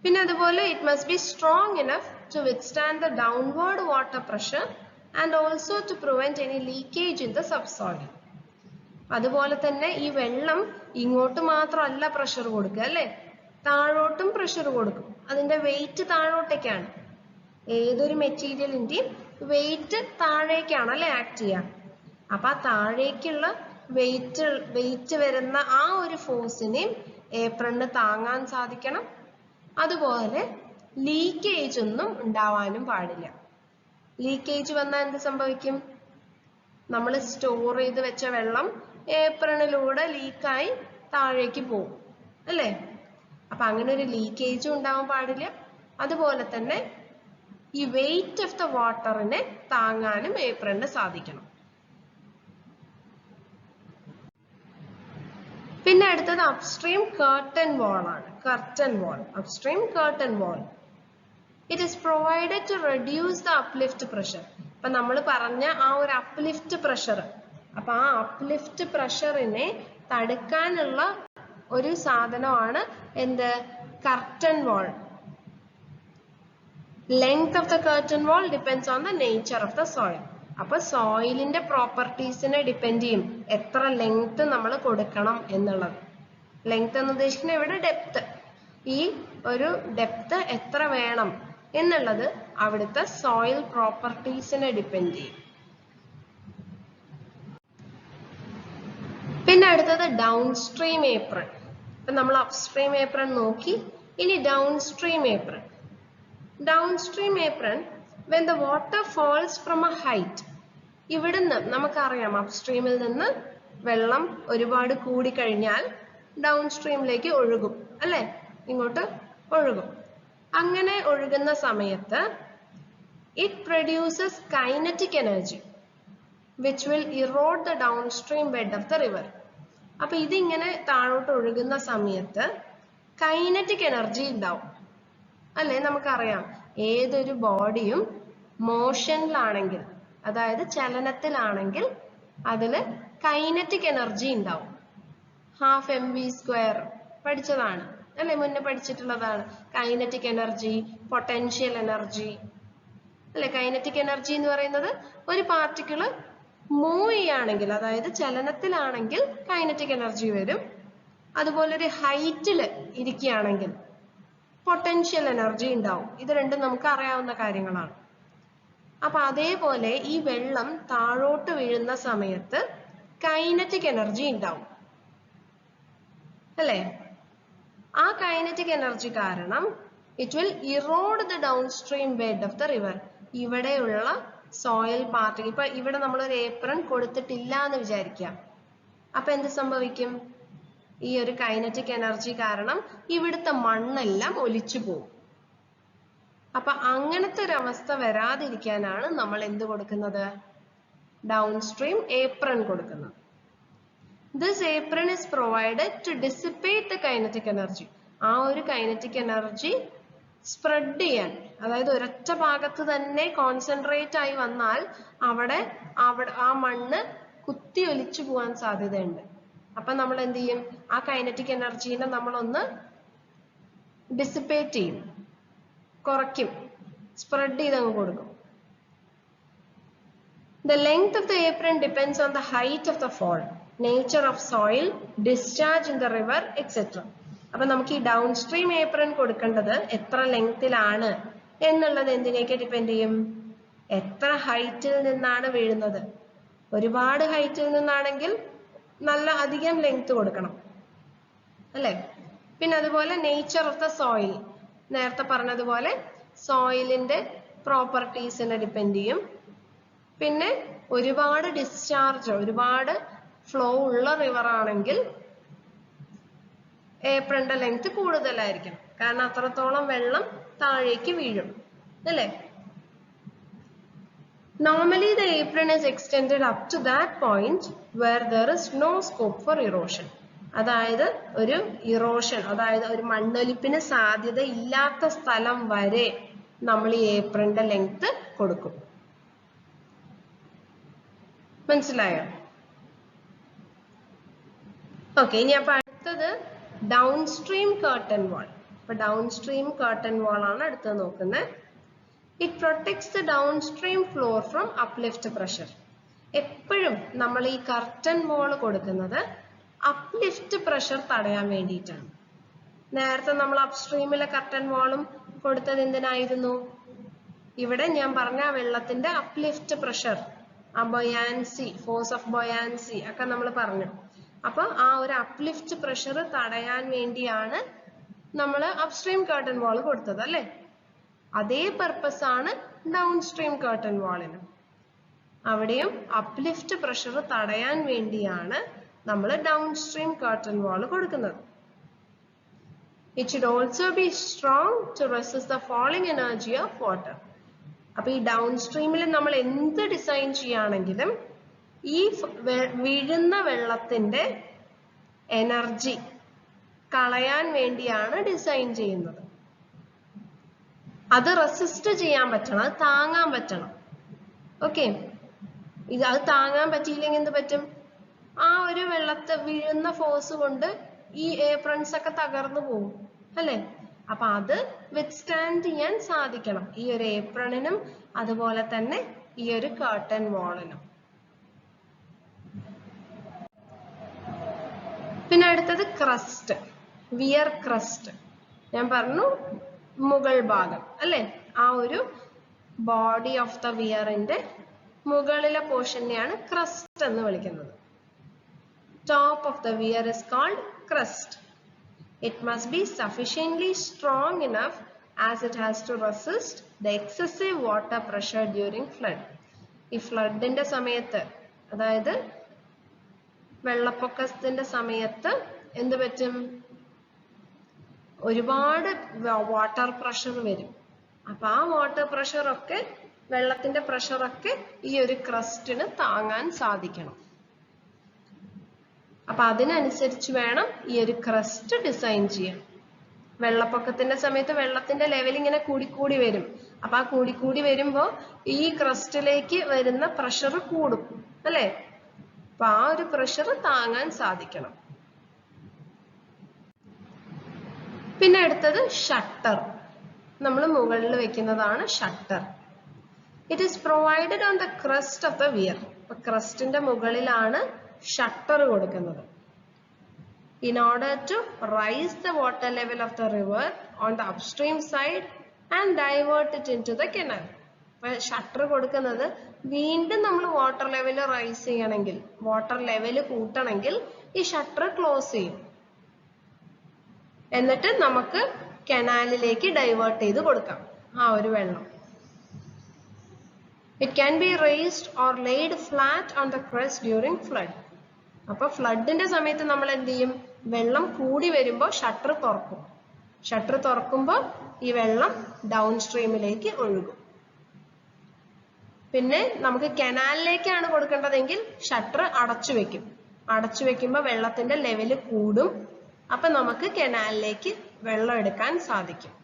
പിന്നെ അതുപോലെ it must be strong enough to withstand the downward water pressure and also to prevent any leakage in the subsoil. അതുപോലെ തന്നെ ഈ വെള്ളം ഇങ്ങോട്ട് മാത്രമല്ല പ്രഷർ കൊടുക്കുക അല്ലേ, താഴോട്ടും പ്രഷർ കൊടുക്കും. അതിന്റെ വെയിറ്റ് താഴോട്ടേക്കാണ്. ഏതൊരു മെറ്റീരിയലിന്റെയും വെയിറ്റ് താഴേക്കാണ് അല്ലെ ആക്ട് ചെയ്യുക. അപ്പൊ ആ താഴേക്കുള്ള വെയിറ്റ് വരുന്ന ആ ഒരു ഫോഴ്സിനെയും ഏപ്രണിന് താങ്ങാൻ സാധിക്കണം. അതുപോലെ ലീക്കേജ് ഒന്നും ഉണ്ടാവാനും പാടില്ല. ലീക്കേജ് വന്നാൽ എന്ത് സംഭവിക്കും? നമ്മൾ സ്റ്റോർ ചെയ്ത് വെച്ച വെള്ളം ഏപ്രണിലൂടെ ലീക്കായി താഴേക്ക് പോകും അല്ലേ. അപ്പൊ അങ്ങനെ ഒരു ലീക്കേജും ഉണ്ടാവാൻ പാടില്ല. അതുപോലെ തന്നെ ഈ വെയിറ്റ് ഓഫ് ദ വാട്ടറിനെ താങ്ങാനും ഏപ്രണിന് സാധിക്കണം. പിന്നെ അടുത്തത് അപ്സ്ട്രീം കർട്ടൻ വാൾ ആണ്. Curtain wall, upstream curtain wall. It is provided to reduce the uplift pressure. അപ്പൊ നമ്മൾ പറഞ്ഞ ആ ഒരു അപ്ലിഫ്റ്റ് പ്രഷർ, അപ്പൊ ആ അപ്ലിഫ്റ്റ് പ്രഷറിനെ തടുക്കാനുള്ള ഒരു സാധനമാണ് എന്ത്? Curtain wall. Length of the curtain wall depends on the nature of the soil. അപ്പൊ സോയിലിന്റെ പ്രോപ്പർട്ടീസിനെ ഡിപ്പെൻഡ് ചെയ്യും എത്ര ലെങ്ത് നമ്മൾ കൊടുക്കണം എന്നുള്ളത്. ലെങ്ത് എന്ന് ഉദ്ദേശിക്കുന്നത് ഇവിടെ ഡെപ്ത്. ഈ ഒരു ഡെപ്ത് എത്ര വേണം എന്നുള്ളത് അവിടുത്തെ സോയിൽ പ്രോപ്പർട്ടീസിനെ ഡിപ്പെൻഡ് ചെയ്യും. പിന്നെ അടുത്തത് ഡൗൺ സ്ട്രീം ഏപ്രൺ. ഇപ്പൊ നമ്മൾ അപ്സ്ട്രീം ഏപ്രൺ നോക്കി, ഇനി down stream apron. Downstream apron, when the water falls from a height. ഇവിടുന്ന് നമുക്കറിയാം അപ്സ്ട്രീമിൽ നിന്ന് വെള്ളം ഒരുപാട് കൂടിക്കഴിഞ്ഞാൽ ഡൗൺ സ്ട്രീമിലേക്ക് ഒഴുകും അല്ലെ, ഇങ്ങോട്ട് ഒഴുകും. അങ്ങനെ ഒഴുകുന്ന സമയത്ത് it produces kinetic energy which will erode the downstream bed of the river. അപ്പൊ ഇതിങ്ങനെ താഴോട്ട് ഒഴുകുന്ന സമയത്ത് കൈനറ്റിക് എനർജി ഉണ്ടാവും അല്ലെ. നമുക്കറിയാം ഏതൊരു ബോഡിയും മോഷനിലാണെങ്കിൽ, അതായത് ചലനത്തിലാണെങ്കിൽ അതിൽ കൈനറ്റിക് എനർജി ഉണ്ടാവും. 12 mv² പഠിച്ചതാണ് അല്ലെ, മുന്നേ പഠിച്ചിട്ടുള്ളതാണ്. കൈനറ്റിക് എനർജി, പൊട്ടൻഷ്യൽ എനർജി അല്ലെ. കൈനറ്റിക് എനർജി എന്ന് പറയുന്നത് ഒരു പാർട്ടിക്കിള് മൂവ് ചെയ്യുകയാണെങ്കിൽ, അതായത് ചലനത്തിലാണെങ്കിൽ കൈനറ്റിക് എനർജി വരും. അതുപോലെ ഒരു ഹൈറ്റിൽ ഇരിക്കുകയാണെങ്കിൽ പൊട്ടൻഷ്യൽ എനർജി ഉണ്ടാവും. ഇത് രണ്ടും നമുക്ക് അറിയാവുന്ന കാര്യങ്ങളാണ്. അപ്പൊ അതേപോലെ ഈ വെള്ളം താഴോട്ട് വീഴുന്ന സമയത്ത് കൈനറ്റിക് എനർജി ഉണ്ടാവും അല്ലെ. ആ കൈനറ്റിക് എനർജി കാരണം it will erode the Dawn stream bed of the river. ഇവിടെയുള്ള സോയിൽ പാർട്ടിക്കിൾ, ഇപ്പൊ ഇവിടെ നമ്മൾ ഒരു ഏപ്രൺ കൊടുത്തിട്ടില്ല എന്ന് വിചാരിക്കാം. അപ്പൊ എന്ത് സംഭവിക്കും? ഈ ഒരു കൈനറ്റിക് എനർജി കാരണം ഇവിടുത്തെ മണ്ണെല്ലാം ഒലിച്ചു പോകും. അപ്പൊ അങ്ങനത്തെ ഒരു അവസ്ഥ വരാതിരിക്കാനാണ് നമ്മൾ എന്ത് കൊടുക്കുന്നത്? ഡൗൺ സ്ട്രീം ഏപ്രൺ കൊടുക്കുന്നത്. This apron is provided to dissipate the kinetic energy. ആ ഒരു കൈനറ്റിക് എനർജി സ്പ്രെഡ് ചെയ്യാൻ, അതായത് ഒരൊറ്റ ഭാഗത്ത് തന്നെ കോൺസെൻട്രേറ്റ് ആയി വന്നാൽ അവിടെ ആ മണ്ണ് കുത്തി ഒലിച്ചു പോകാൻ സാധ്യതയുണ്ട്. അപ്പൊ നമ്മൾ എന്ത് ചെയ്യും? ആ കൈനറ്റിക് എനർജീനെ നമ്മളൊന്ന് ഡിസിപ്പേറ്റ് ചെയ്യും, കുറയ്ക്കും, സ്പ്രെഡ് ചെയ്തങ്ങ് കൊടുക്കും. The length of the apron depends on the height of the fall, nature of soil, discharge in the river, etc. അപ്പൊ നമുക്ക് ഈ ഡൗൺ സ്ട്രീം ഏപ്രൺ കൊടുക്കേണ്ടത് എത്ര ലെങ്തിലാണ് എന്നുള്ളത് എന്തിനേക്ക് ഡിപ്പെൻഡ് ചെയ്യും? എത്ര ഹൈറ്റിൽ നിന്നാണ് വീഴുന്നത്. ഒരുപാട് ഹൈറ്റിൽ നിന്നാണെങ്കിൽ നല്ല അധികം ലെങ്ത് കൊടുക്കണം അല്ലെ. പിന്നെ അതുപോലെ നേച്ചർ ഓഫ് ദ സോയിൽ, നേരത്തെ പറഞ്ഞതുപോലെ സോയിലിന്റെ പ്രോപ്പർട്ടീസിനെ ഡിപ്പെൻഡ് ചെയ്യും. പിന്നെ ഒരുപാട് ഡിസ്ചാർജ്, ഒരുപാട് ഫ്ലോ ഉള്ള റിവർ ആണെങ്കിൽ ഏപ്രന്റെ ലെങ്ത് കൂടുതലായിരിക്കണം, കാരണം അത്രത്തോളം വെള്ളം താഴേക്ക് വീഴും അല്ലേ. Normally the apron is extended up to that point where there is no scope for erosion. അതായത് ഒരു ഇറോഷൻ, അതായത് ഒരു മണ്ണൊലിപ്പിന് സാധ്യത ഇല്ലാത്ത സ്ഥലം വരെ നമ്മൾ ഈ ഏപ്രന്റെ ലെങ്ത് കൊടുക്കും. മനസ്സിലായോ? ഓക്കെ, ഇനി അപ്പൊ അടുത്തത് ഡൗൺ സ്ട്രീം കർട്ടൻ വാൾ. അപ്പൊ ഡൗൺ സ്ട്രീം കർട്ടൻ വാൾ ആണ് അടുത്തത് നോക്കുന്നത്. It protects the downstream flow from uplift pressure. എപ്പോഴും നമ്മൾ ഈ കർട്ടൻ വാൾ കൊടുക്കുന്നത് അപ്ലിഫ്റ്റ് പ്രഷർ തടയാൻ വേണ്ടിയിട്ടാണ്. നേരത്തെ നമ്മൾ അപ്സ്ട്രീമിലെ കർട്ടൻ വാളും കൊടുത്തത് എന്തിനായിരുന്നു? ഇവിടെ ഞാൻ പറഞ്ഞ വെള്ളത്തിന്റെ അപ്ലിഫ്റ്റ് പ്രഷർ, ആ ബൊയാൻസി, ഫോഴ്സ് ഓഫ് ബൊയാൻസി ഒക്കെ നമ്മൾ പറഞ്ഞു. അപ്പൊ ആ ഒരു അപ്ലിഫ്റ്റ് പ്രഷർ തടയാൻ വേണ്ടിയാണ് നമ്മൾ അപ്സ്ട്രീം കർട്ടൻ വാൾ കൊടുത്തത് അല്ലേ? അതേ പർപ്പസ് ആണ് ഡൗൺ സ്ട്രീം കർട്ടൻ വാളിന്. അവിടെയും അപ്ലിഫ്റ്റ് പ്രഷർ തടയാൻ വേണ്ടിയാണ് നമ്മൾ ഡൗൺ സ്ട്രീം കർട്ടൻ വാൾ കൊടുക്കുന്നത്. It should also be strong to resist the falling energy of water. അപ്പൊ ഈ ഡൗൺ സ്ട്രീമിൽ നമ്മൾ എന്ത് ഡിസൈൻ ചെയ്യുകയാണെങ്കിലും ഈ വീഴുന്ന വെള്ളത്തിന്റെ എനർജി കളയാൻ വേണ്ടിയാണ് ഡിസൈൻ ചെയ്യുന്നത്. അത് റെസിസ്റ്റ് ചെയ്യാൻ പറ്റണം, അത് താങ്ങാൻ പറ്റണം. ഓക്കെ, അത് താങ്ങാൻ പറ്റിയില്ലെങ്കിൽ എന്ത് പറ്റും? ആ ഒരു വെള്ളത്തെ വീഴുന്ന ഫോഴ്സ് കൊണ്ട് ഈ ഏപ്രൺസ് ഒക്കെ തകർന്നു പോകും അല്ലെ? അപ്പൊ അത് വിത്ത്സ്റ്റാൻഡ് ചെയ്യാൻ സാധിക്കണം ഈ ഒരു ഏപ്രണിനും അതുപോലെ തന്നെ ഈ ഒരു കർട്ടൻ വാളിനും. പിന്നെ അടുത്തത് ക്രസ്റ്റ്, വിയർ ക്രസ്റ്റ്. ഞാൻ പറഞ്ഞു മുകൾ ഭാഗം അല്ലെ? ആ ഒരു ബോഡി ഓഫ് ദ വിയറിന്റെ മുകളിലെ പോർഷനെയാണ് ക്രസ്റ്റ് എന്ന് വിളിക്കുന്നത്. Top of the weir is called crust. It must be sufficiently strong enough as it has to resist the excessive water pressure during flood. ഈ ഫ്ലഡിന്റെ സമയത്ത്, അതായത് വെള്ളപ്പൊക്കത്തിന്റെ സമയത്ത് എന്ത് പറ്റും? ഒരുപാട് വാട്ടർ പ്രഷർ വരും. അപ്പൊ ആ വാട്ടർ പ്രഷർ ഒക്കെ, വെള്ളത്തിന്റെ പ്രഷർ ഒക്കെ ഈ ഒരു ക്രസ്റ്റിന് താങ്ങാൻ സാധിക്കണം. അപ്പൊ അതിനനുസരിച്ച് വേണം ഈ ഒരു ക്രസ്റ്റ് ഡിസൈൻ ചെയ്യാൻ. വെള്ളപ്പൊക്കത്തിന്റെ സമയത്ത് വെള്ളത്തിന്റെ ലെവൽ ഇങ്ങനെ കൂടിക്കൂടി വരും. അപ്പൊ ആ കൂടിക്കൂടി വരുമ്പോ ഈ ക്രസ്റ്റിലേക്ക് വരുന്ന പ്രഷർ കൂടും അല്ലെ? അപ്പൊ ആ ഒരു പ്രഷർ താങ്ങാൻ സാധിക്കണം. പിന്നെ അടുത്തത് ഷട്ടർ. നമ്മൾ മുകളിൽ വെക്കുന്നതാണ് shutter. It is provided on the crest of the weir. അപ്പൊ ക്രസ്റ്റിന്റെ മുകളിലാണ് ഷട്ടർ കൊടുക്കുന്നത്. In order to rise the water level of the river on the upstream side and divert it into the canal. അപ്പോൾ shutter കൊടുക്കുന്നത് വീണ്ടും നമ്മൾ water level rice ചെയ്യണമെങ്കിൽ, water level കൂട്ടണമെങ്കിൽ ഈ ഷട്ടർ ക്ലോസ് ചെയ്യും. എന്നിട്ട് നമുക്ക് കനാലിലേക്ക് ഡൈവേർട്ട് ചെയ്ത് കൊടുക്കാം ആ ഒരു വെള്ളം. It can be raised or laid flat on the crest during flood. അപ്പൊ ഫ്ലഡിന്റെ സമയത്ത് നമ്മൾ എന്ത് ചെയ്യും? വെള്ളം കൂടി വരുമ്പോൾ ഷട്ടർ തുറക്കും. ഷട്ടർ തുറക്കുമ്പോൾ ഈ വെള്ളം ഡൗൺ സ്ട്രീമിലേക്ക് ഒഴുകും. പിന്നെ നമുക്ക് കനാലിലേക്കാണ് കൊടുക്കേണ്ടതെങ്കിൽ ഷട്ടർ അടച്ചു വെക്കും. അടച്ചു വെക്കുമ്പോൾ വെള്ളത്തിന്റെ ലെവല് കൂടും. അപ്പൊ നമുക്ക് കനാലിലേക്ക് വെള്ളം എടുക്കാൻ സാധിക്കും.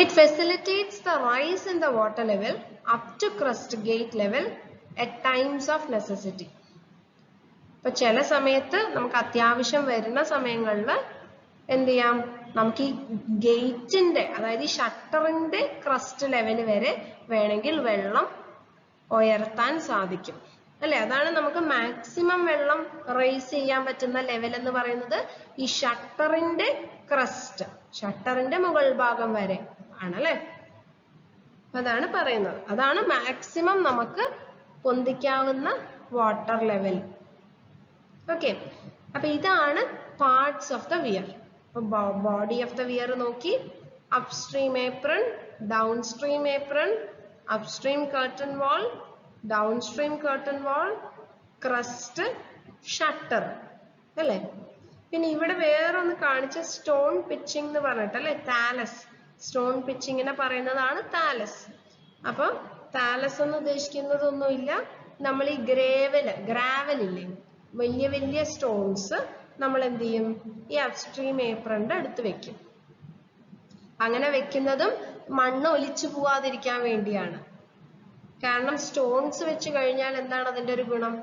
It facilitates the rise in the water level up to crest gate level at times of necessity. ഇപ്പൊ ചില സമയത്ത് നമുക്ക് അത്യാവശ്യം വരുന്ന സമയങ്ങളിൽ എന്ത് ചെയ്യാം? നമുക്ക് ഈ ഗേറ്റിന്റെ, അതായത് ഈ ഷട്ടറിന്റെ ക്രസ്റ്റ് ലെവൽ വരെ വേണമെങ്കിൽ വെള്ളം ഉയർത്താൻ സാധിക്കും അല്ലെ? അതാണ് നമുക്ക് മാക്സിമം വെള്ളം റൈസ് ചെയ്യാൻ പറ്റുന്ന ലെവൽ എന്ന് പറയുന്നത് ഈ ഷട്ടറിന്റെ ക്രസ്റ്റ്, ഷട്ടറിന്റെ മുകൾ ഭാഗം വരെ ആണല്ലേ? അതാണ് പറയുന്നത്. അതാണ് മാക്സിമം നമുക്ക് പൊന്തിക്കാവുന്ന വാട്ടർ ലെവൽ. ഓക്കെ, അപ്പൊ ഇതാണ് parts of the weir. Body of the weir നോക്കി, upstream apron, downstream apron, upstream curtain wall, downstream curtain wall, crest, shutter അല്ലേ? പിന്നെ ഇവിടെ വേറൊന്ന് കാണിച്ച സ്റ്റോൺ പിച്ചിങ് എന്ന് പറഞ്ഞിട്ട് അല്ലെ? താലസ്. സ്റ്റോൺ പിച്ചിങ്ങിനെ പറയുന്നതാണ് താലസ്. അപ്പൊ താലസ് എന്ന് ഉദ്ദേശിക്കുന്നതൊന്നുമില്ല, നമ്മൾ ഈ ഗ്രാവൽ ഇല്ലേ, വലിയ വലിയ സ്റ്റോൺസ് നമ്മൾ എന്ത് ചെയ്യും? ഈ അപ്സ്ട്രീം ഏപ്രന്റെ അടുത്ത് വെക്കും. അങ്ങനെ വെക്കുന്നതും മണ്ണ് ഒലിച്ചു പോവാതിരിക്കാൻ വേണ്ടിയാണ്. കാരണം സ്റ്റോൺസ് വെച്ച് കഴിഞ്ഞാൽ എന്താണ് അതിന്റെ ഒരു ഗുണം?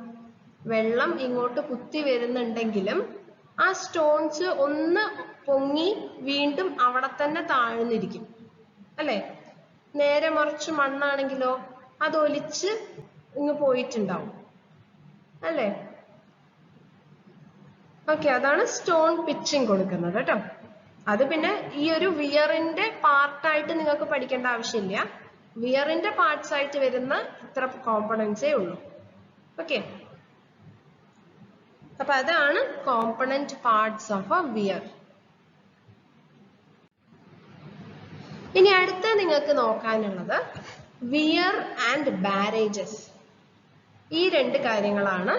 വെള്ളം ഇങ്ങോട്ട് കുത്തി വരുന്നുണ്ടെങ്കിലും ആ സ്റ്റോൺസ് ഒന്ന് പൊങ്ങി വീണ്ടും അവിടെ തന്നെ താഴ്ന്നിരിക്കും. അല്ലെ? നേരെ മറിച്ച് മണ്ണാണെങ്കിലോ അത് ഒലിച്ച് ഇങ്ങ് പോയിട്ടുണ്ടാവും അല്ലെ? ഓക്കെ, അതാണ് സ്റ്റോൺ പിച്ചിങ് കൊടുക്കുന്നത് കേട്ടോ. അത് പിന്നെ ഈ ഒരു വിയറിന്റെ പാർട്ടായിട്ട് നിങ്ങൾക്ക് പഠിക്കേണ്ട ആവശ്യമില്ല. വിയറിന്റെ പാർട്സ് ആയിട്ട് വരുന്ന ഇത്ര കോമ്പണൻസേ ഉള്ളൂ. ഓക്കെ, അപ്പൊ അതാണ് component parts of a weir. ഇനി അടുത്ത നിങ്ങൾക്ക് നോക്കാനുള്ളത് വിയർ ആൻഡ് ബാരേജസ്. ഈ രണ്ട് കാര്യങ്ങളാണ്.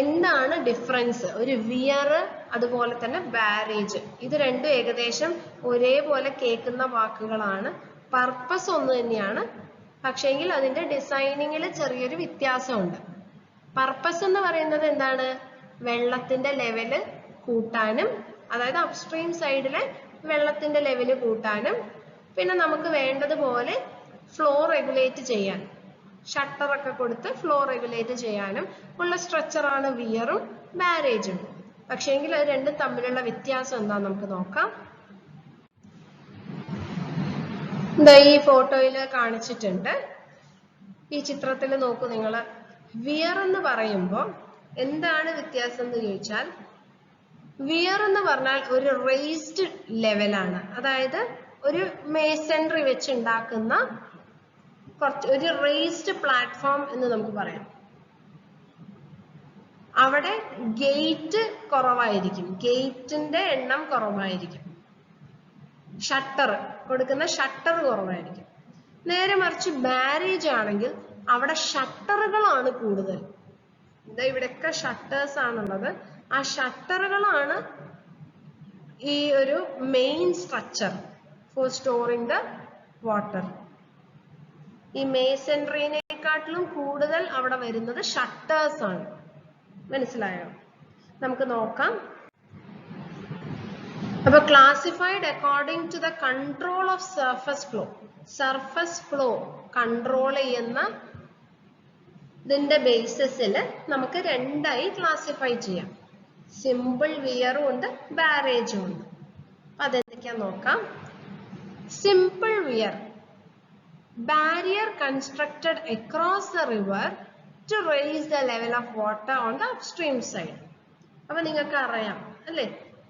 എന്താണ് ഡിഫറൻസ് ഒരു വിയർ അതുപോലെ തന്നെ ബാരേജ്? ഇത് രണ്ടും ഏകദേശം ഒരേപോലെ കേൾക്കുന്ന വാക്കുകളാണ്. പർപ്പസ് ഒന്ന് തന്നെയാണ്, പക്ഷേങ്കിൽ അതിന്റെ ഡിസൈനിങ്ങിൽ ചെറിയൊരു വ്യത്യാസമുണ്ട്. പർപ്പസ് എന്ന് പറയുന്നത് എന്താണ്? വെള്ളത്തിന്റെ ലെവല് കൂട്ടാനും, അതായത് അപ്സ്ട്രീം സൈഡിലെ വെള്ളത്തിന്റെ ലെവല് കൂട്ടാനും, പിന്നെ നമുക്ക് വേണ്ടതുപോലെ ഫ്ലോ റെഗുലേറ്റ് ചെയ്യാൻ, ഷട്ടറൊക്കെ കൊടുത്ത് ഫ്ലോ റെഗുലേറ്റ് ചെയ്യാനും ഉള്ള സ്ട്രക്ചറാണ് വിയറും ബാരേജും. പക്ഷേങ്കിൽ അത് രണ്ടും തമ്മിലുള്ള വ്യത്യാസം എന്താന്ന് നമുക്ക് നോക്കാം. ഈ ഫോട്ടോയിൽ കാണിച്ചിട്ടുണ്ട്. ഈ ചിത്രത്തിൽ നോക്കൂ നിങ്ങൾ. വിയർ എന്ന് പറയുമ്പോൾ എന്താണ് വ്യത്യാസം എന്ന് ചോദിച്ചാൽ, വിയർ എന്ന് പറഞ്ഞാൽ ഒരു റേസ്ഡ് ലെവലാണ്. അതായത് ഒരു മേസൺറി വെച്ച് ഉണ്ടാക്കുന്ന ഒരു റേസ്ഡ് പ്ലാറ്റ്ഫോം എന്ന് നമുക്ക് പറയാം. അവിടെ ഗേറ്റ് കുറവായിരിക്കും, ഗേറ്റിന്റെ എണ്ണം കുറവായിരിക്കും, ഷട്ടർ കൊടുക്കുന്ന ഷട്ടർ കുറവായിരിക്കും. നേരെ മറിച്ച് ബാരേജ് ആണെങ്കിൽ അവിടെ ഷട്ടറുകളാണ് കൂടുതൽ. ഇവിടെയൊക്കെ ഷട്ടേഴ്സ് ആണുള്ളത്. ആ ഷട്ടറുകളാണ് ഈ ഒരു main structure four storing the water. ഈ മേസൺറിനെക്കാട്ടിലും കൂടുതൽ അവിടെ വരുന്നത് ഷട്ടേഴ്സ് ആണ്. മനസ്സിലായോ? നമുക്ക് നോക്കാം. അപ്പൊ classified according to the control of surface flow. Surface flow control ചെയ്യുന്ന ഇതിന്റെ ബേസിസിൽ നമുക്ക് രണ്ടായി ക്ലാസിഫൈ ചെയ്യാം. സിമ്പിൾ വിയറും ഉണ്ട്, ബാരേജും ഉണ്ട്. അതെന്തൊക്കെയാ നോക്കാം. Simple weir, barrier constructed across the river to raise the level of water on the upstream side. അപ്പൊ നിങ്ങൾക്ക് അറിയാം അല്ലേ,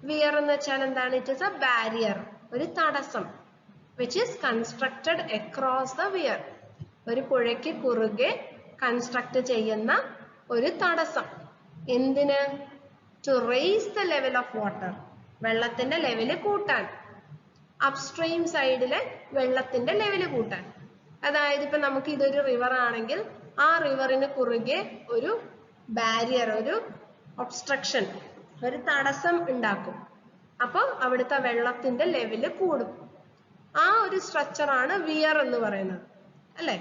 വിയർ എന്ന് വെച്ചാൽ എന്താണ്? ഇറ്റ് ഇസ് എ ബാരിയർ, ഒരു തടസ്സം, which is constructed across the weir. ഒരു പുഴയ്ക്ക് കുറുകെ കൺസ്ട്രക്ട് ചെയ്യുന്ന ഒരു തടസ്സം. എന്തിന്? to raise the level of water, വെള്ളത്തിന്റെ ലെവല് കൂട്ടാൻ, അപ്സ്ട്രീം സൈഡിലെ വെള്ളത്തിന്റെ ലെവല് കൂട്ടാൻ. അതായത് ഇപ്പൊ നമുക്ക് ഇതൊരു റിവർ ആണെങ്കിൽ ആ റിവറിന് കുറുകെ ഒരു ബാരിയർ, ഒരു ഒബ്സ്ട്രക്ഷൻ, ഒരു തടസ്സം ഉണ്ടാക്കും. അപ്പൊ അവിടുത്തെ വെള്ളത്തിന്റെ ലെവല് കൂടും. ആ ഒരു സ്ട്രക്ചറാണ് വിയർ എന്ന് പറയുന്നത് അല്ലെ?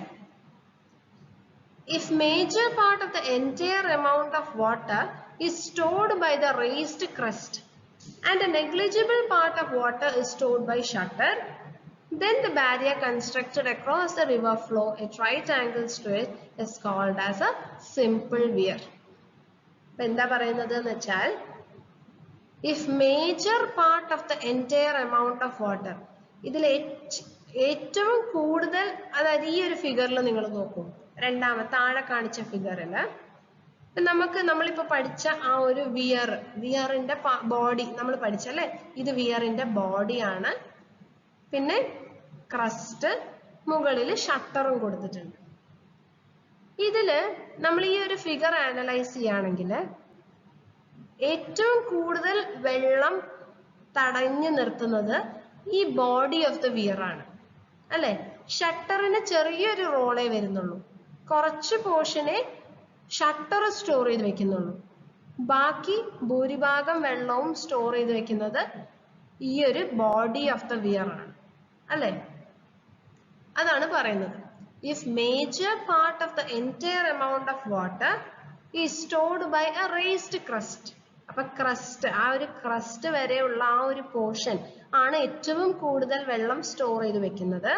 If major part of the entire amount of water is stored by the raised crest and a negligible part of water is stored by shutter, then the barrier constructed across the river flow at right angles to it is called as a simple weir. എന്താ പറയുന്നത് എന്ന് വെച്ചാൽ, if major part of the entire amount of water, ഇതിൽ ഏറ്റവും കൂടുതൽ, അതായത് ഈ ഒരു ഫിഗറിൽ നിങ്ങൾ നോക്കൂ, താഴെ കാണിച്ച ഫിഗറിൽ നമ്മളിപ്പോ പഠിച്ച ആ ഒരു വിയറിന്റെ ബോഡി നമ്മൾ പഠിച്ചല്ലേ, ഇത് വിയറിന്റെ ബോഡിയാണ്. പിന്നെ ക്രസ്റ്റ്, മുകളിൽ ഷട്ടറും കൊടുത്തിട്ടുണ്ട്. ഇതില് നമ്മൾ ഈ ഒരു ഫിഗർ അനലൈസ് ചെയ്യുകയാണെങ്കിൽ ഏറ്റവും കൂടുതൽ വെള്ളം തടഞ്ഞു നിർത്തുന്നത് ഈ ബോഡി ഓഫ് ദ വിയർ ആണ് അല്ലെ? ഷട്ടറിന് ചെറിയൊരു റോളേ വരുന്നുള്ളൂ, കുറച്ച് പോർഷനെ ഷട്ടർ സ്റ്റോർ ചെയ്ത് വെക്കുന്നുള്ളൂ. ബാക്കി ഭൂരിഭാഗം വെള്ളവും സ്റ്റോർ ചെയ്ത് വെക്കുന്നത് ഈ ഒരു ബോഡി ഓഫ് ദ വിയർ ആണ് അല്ലെ? അതാണ് പറയുന്നത്. If major part of the entire amount of water is stored by a raised crust, അപ്പൊ ക്രസ്റ്റ്, ആ ഒരു ക്രസ്റ്റ് വരെയുള്ള ആ ഒരു പോർഷൻ ആണ് ഏറ്റവും കൂടുതൽ വെള്ളം സ്റ്റോർ ചെയ്ത് വെക്കുന്നത്.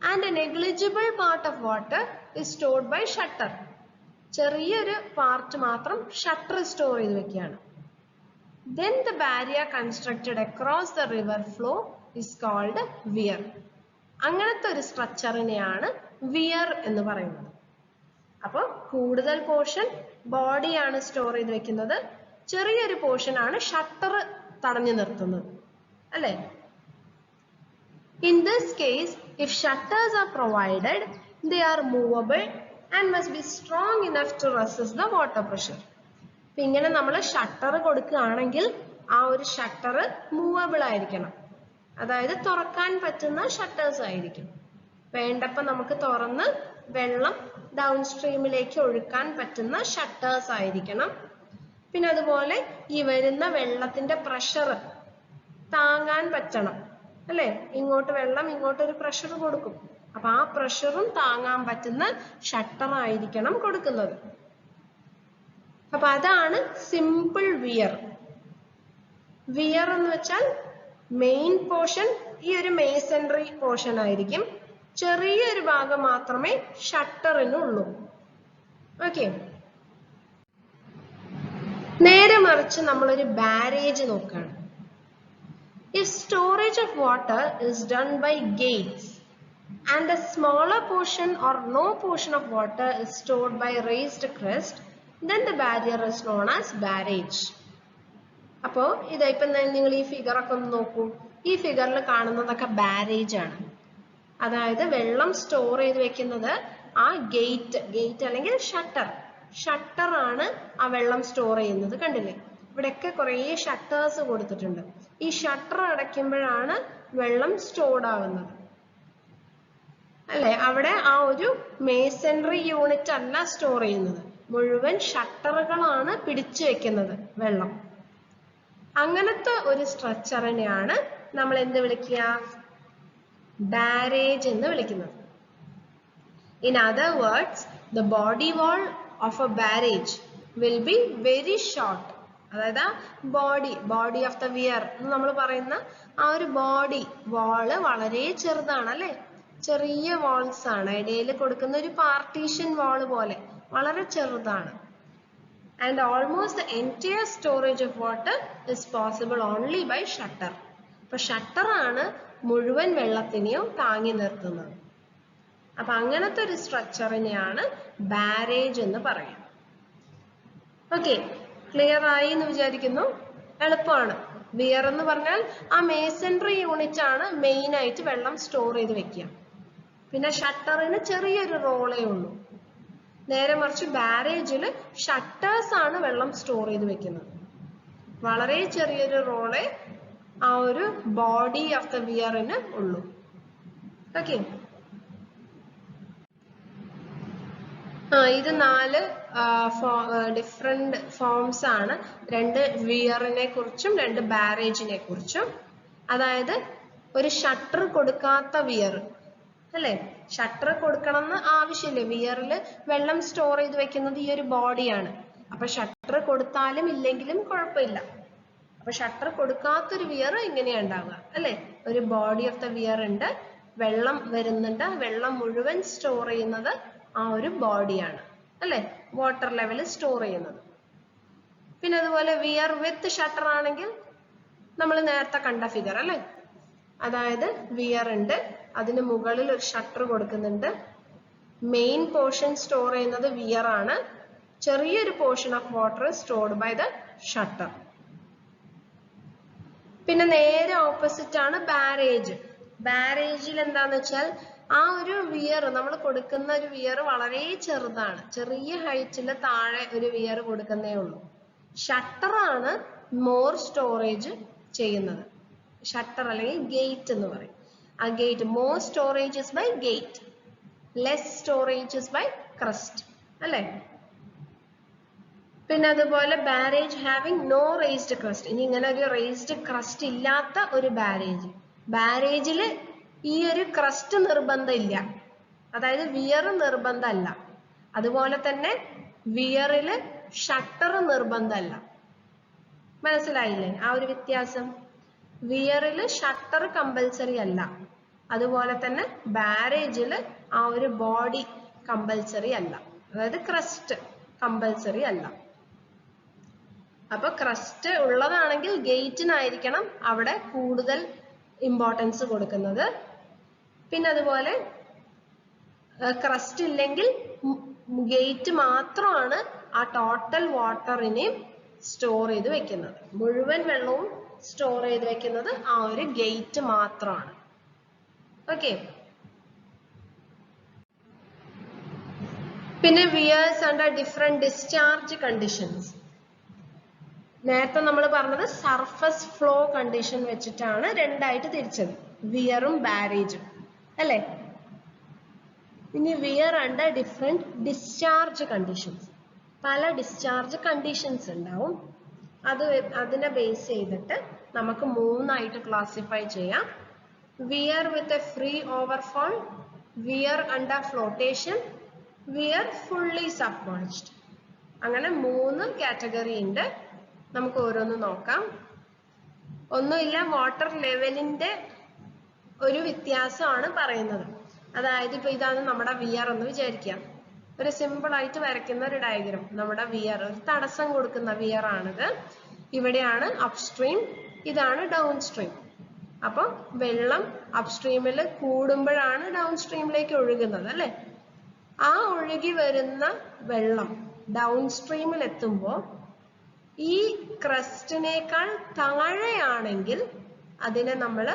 And A negligible part of water is stored by shutter, ചെറിയൊരു പാർട്ട് മാത്രം ഷട്ടർ സ്റ്റോർ ചെയ്ത് വെക്കുകയാണ്. Then the barrier constructed across the river flow is called weir. അങ്ങനത്തെ ഒരു സ്ട്രക്ചറിനെയാണ് വിയർ എന്ന് പറയുന്നത്. അപ്പൊ കൂടുതൽ പോർഷൻ ബോഡിയാണ് സ്റ്റോർ ചെയ്ത് വെക്കുന്നത്, ചെറിയൊരു പോർഷൻ ആണ് ഷട്ടർ തടഞ്ഞു നിർത്തുന്നത് അല്ലേ? In this case, if shutters are provided, they are movable and must be strong enough to resist the water pressure. ഇപ്പൊ ഇങ്ങനെ നമ്മൾ ഷട്ടർ കൊടുക്കുകയാണെങ്കിൽ ആ ഒരു ഷട്ടർ മൂവബിൾ ആയിരിക്കണം, അതായത് തുറക്കാൻ പറ്റുന്ന ഷട്ടേഴ്സ് ആയിരിക്കും. വേണ്ടപ്പോൾ നമുക്ക് തുറന്ന് വെള്ളം ഡൗൺ സ്ട്രീമിലേക്ക് ഒഴുക്കാൻ പറ്റുന്ന ഷട്ടേഴ്സ് ആയിരിക്കണം. പിന്നെ അതുപോലെ ഈ വരുന്ന വെള്ളത്തിന്റെ പ്രഷർ താങ്ങാൻ പറ്റണം അല്ലേ? ഇങ്ങോട്ട് വെള്ളം ഇങ്ങോട്ടൊരു പ്രഷർ കൊടുക്കും, അപ്പൊ ആ പ്രഷറും താങ്ങാൻ പറ്റുന്ന ഷട്ടർ ആയിരിക്കണം കൊടുക്കുന്നത്. അപ്പൊ അതാണ് സിമ്പിൾ വിയർ. വിയർ എന്ന് വെച്ചാൽ മെയിൻ പോർഷൻ ഈ ഒരു മേസൺറി പോർഷൻ ആയിരിക്കും, ചെറിയൊരു ഭാഗം മാത്രമേ ഷട്ടറിനുള്ളൂ. ഓക്കെ, നേരെ മറിച്ച് നമ്മളൊരു ബാരേജ് നോക്കുകയാണ്. If storage of water is done by gates and a smaller portion or no portion of water is stored by raised crest, then the barrier is known as barrage. അപ്പോൾ ഇപ്പം നിങ്ങൾ ഈ figure ഒക്കെ ഒന്ന് നോക്കൂ. ഈ ഫിഗറിൽ കാണുന്നതൊക്കെ ബാരേജ് ആണ്. അതായത് വെള്ളം സ്റ്റോർ ചെയ്ത് വെക്കുന്നത് ആ ഗേറ്റ് അല്ലെങ്കിൽ ഷട്ടർ ആണ് ആ വെള്ളം സ്റ്റോർ ചെയ്യുന്നത്. കണ്ടില്ലേ, ഇവിടെയൊക്കെ കുറേ ഷട്ടേഴ്സ് കൊടുത്തിട്ടുണ്ട്. ഈ ഷട്ടർ അടയ്ക്കുമ്പോഴാണ് വെള്ളം സ്റ്റോർഡ് ആവുന്നത് അല്ലെ? അവിടെ ആ ഒരു മേസൺറി യൂണിറ്റ് അല്ല സ്റ്റോർ ചെയ്യുന്നത്, മുഴുവൻ ഷട്ടറുകളാണ് പിടിച്ചു വെക്കുന്നത് വെള്ളം. അങ്ങനത്തെ ഒരു സ്ട്രക്ചറിനെയാണ് നമ്മൾ എന്ത് വിളിക്കുക? ബാരേജ് എന്ന് വിളിക്കുന്നത്. In other words, the body wall of a barrage will be very short. അതായത് ആ ബോഡി ഓഫ് ദ വിയർ എന്ന് നമ്മൾ പറയുന്ന ആ ഒരു ബോഡി വാള് വളരെ ചെറുതാണ് അല്ലെ? ചെറിയ വാൾസ് ആണ്, ഇടയിൽ കൊടുക്കുന്ന ഒരു പാർട്ടീഷൻ വാള് പോലെ വളരെ ചെറുതാണ്. And almost the entire storage of water is possible only by shutter. അപ്പൊ ഷട്ടർ ആണ് മുഴുവൻ വെള്ളത്തിനെയും താങ്ങി നിർത്തുന്നത്. അപ്പൊ അങ്ങനത്തെ ഒരു സ്ട്രക്ചറിനെയാണ് ബാരേജ് എന്ന് പറയുന്നത്. ഓക്കെ, ക്ലിയർ ആയി എന്ന് വിചാരിക്കുന്നു. എളുപ്പമാണ്. വിയർ എന്ന് പറഞ്ഞാൽ ആ മേസൺറി യൂണിറ്റ് ആണ് മെയിൻ ആയിട്ട് വെള്ളം സ്റ്റോർ ചെയ്ത് വെക്കുക. പിന്നെ ഷട്ടറിന് ചെറിയൊരു റോളേ ഉള്ളൂ. നേരെ മറിച്ച് ബാരേജിൽ ഷട്ടേഴ്സ് ആണ് വെള്ളം സ്റ്റോർ ചെയ്ത് വെക്കുന്നത്. വളരെ ചെറിയൊരു റോളേ ആ ഒരു ബോഡി ഓഫ് ദ വിയറിന് ഉള്ളൂ. ഓക്കെ, ഇത് 4 ഡിഫറെന്റ് ഫോംസ് ആണ്. 2 വിയറിനെ കുറിച്ചും 2 ബാരേജിനെ കുറിച്ചും. അതായത് ഒരു ഷട്ടർ കൊടുക്കാത്ത വിയർ അല്ലെ? ഷട്ടർ കൊടുക്കണം എന്ന് ആവശ്യമില്ല. വിയറിൽ വെള്ളം സ്റ്റോർ ചെയ്ത് വെക്കുന്നത് ഈ ഒരു ബോഡിയാണ്. അപ്പൊ ഷട്ടർ കൊടുത്താലും ഇല്ലെങ്കിലും കുഴപ്പമില്ല. അപ്പൊ ഷട്ടർ കൊടുക്കാത്തൊരു വിയർ ഇങ്ങനെയാ ഉണ്ടാവുക അല്ലെ? ഒരു ബോഡി ഓഫ് ദ വിയർ ഉണ്ട്, വെള്ളം വരുന്നുണ്ട്, വെള്ളം മുഴുവൻ സ്റ്റോർ ചെയ്യുന്നത് ആ ഒരു ബോഡിയാണ് അല്ലെ? വാട്ടർ ലെവൽ സ്റ്റോർ ചെയ്യുന്നത്. പിന്നെ അതുപോലെ വിയർ വിത്ത് ഷട്ടർ ആണെങ്കിൽ നമ്മൾ നേരത്തെ കണ്ട ഫിഗർ അല്ലെ? അതായത് വിയർ ഉണ്ട്, അതിന് മുകളിൽ ഒരു ഷട്ടർ കൊടുക്കുന്നുണ്ട്, മെയിൻ പോർഷൻ സ്റ്റോർ ചെയ്യുന്നത് വിയർ ആണ്, ചെറിയൊരു portion of water stored by the shutter. പിന്നെ നേരെ ഓപ്പോസിറ്റ് ആണ് ബാരേജ്. ബാരേജിൽ എന്താന്ന് വെച്ചാൽ ആ ഒരു വിയർ നമ്മൾ കൊടുക്കുന്ന ഒരു വിയർ വളരെ ചെറുതാണ്, ചെറിയ ഹൈറ്റിൽ താഴെ ഒരു വിയർ കൊടുക്കുന്നേ ഉള്ളൂ. ഷട്ടർ ആണ് മോർ സ്റ്റോറേജ് ചെയ്യുന്നത്. ഷട്ടർ അല്ലെങ്കിൽ ഗേറ്റ് എന്ന് പറയും. ആ gate more storage is by gate, less storage is by crest അല്ലെ? പിന്നെ അതുപോലെ barrage having no raised crest. ഇനി ഇങ്ങനെ ഒരു റേസ്ഡ് ക്രസ്റ്റ് ഇല്ലാത്ത ഒരു ബാരേജ്. ബാരേജില് ഈ ഒരു ക്രസ്റ്റ് നിർബന്ധം ഇല്ല, അതായത് വിയർ നിർബന്ധമല്ല. അതുപോലെ തന്നെ വിയറില് ഷട്ടർ നിർബന്ധമല്ല. മനസ്സിലായില്ലേ ആ ഒരു വ്യത്യാസം? വിയറില് ഷട്ടർ കമ്പൽസറി അല്ല, അതുപോലെ തന്നെ ബാരേജില് ആ ഒരു ബോഡി കമ്പൽസറി അല്ല, അതായത് ക്രസ്റ്റ് കമ്പൽസറി അല്ല. അപ്പൊ ക്രസ്റ്റ് ഉള്ളതാണെങ്കിൽ ഗേറ്റിനായിരിക്കണം അവിടെ കൂടുതൽ ഇമ്പോർട്ടൻസ് കൊടുക്കുന്നത്. പിന്നെ അതുപോലെ ക്രസ്റ്റ് ഇല്ലെങ്കിൽ ഗേറ്റ് മാത്രമാണ് ആ ടോട്ടൽ വാട്ടറിനെ സ്റ്റോർ ചെയ്ത് വെക്കുന്നത്. മുഴുവൻ വെള്ളവും സ്റ്റോർ ചെയ്ത് വെക്കുന്നത് ആ ഒരു ഗേറ്റ് മാത്രമാണ്. ഓക്കെ. പിന്നെ wears under different discharge conditions. നേരത്തെ നമ്മൾ പറഞ്ഞത് സർഫസ് ഫ്ലോ കണ്ടീഷൻ വെച്ചിട്ടാണ് രണ്ടായിട്ട് തിരിച്ചത്, വിയറും ബാരേജും അല്ലേ. ഇനി weir under different discharge conditions. പല ഡിസ്ചാർജ് കണ്ടീഷൻസ് ഉണ്ടാവും. അതിനെ ബേസ് ചെയ്തിട്ട് നമുക്ക് മൂന്നായിട്ട് ക്ലാസിഫൈ ചെയ്യാം. Weir with a free overfall, weir under flotation, weir fully submerged. അങ്ങനെ 3 കാറ്റഗറി ഉണ്ട്. നമുക്ക് ഓരോന്ന് നോക്കാം. ഒന്നുമില്ല, വാട്ടർ ലെവലിന്റെ ഒരു വ്യത്യാസമാണ് പറയുന്നത്. അതായത് ഇപ്പൊ ഇതാണ് നമ്മുടെ വിയർ എന്ന് വിചാരിക്കാം. ഒരു സിമ്പിൾ ആയിട്ട് വരയ്ക്കുന്ന ഒരു ഡയഗ്രാം. നമ്മുടെ വിയർ ഒരു തടസ്സം കൊടുക്കുന്ന വിയർ ആണിത്. ഇവിടെയാണ് അപ്സ്ട്രീം, ഇതാണ് ഡൗൺ സ്ട്രീം. അപ്പൊ വെള്ളം അപ്സ്ട്രീമിൽ കൂടുമ്പോഴാണ് ഡൗൺ സ്ട്രീമിലേക്ക് ഒഴുകുന്നത് അല്ലെ. ആ ഒഴുകി വരുന്ന വെള്ളം ഡൗൺ സ്ട്രീമിൽ എത്തുമ്പോൾ ഈ ക്രസ്റ്റിനേക്കാൾ താഴെയാണെങ്കിൽ അതിനെ നമ്മൾ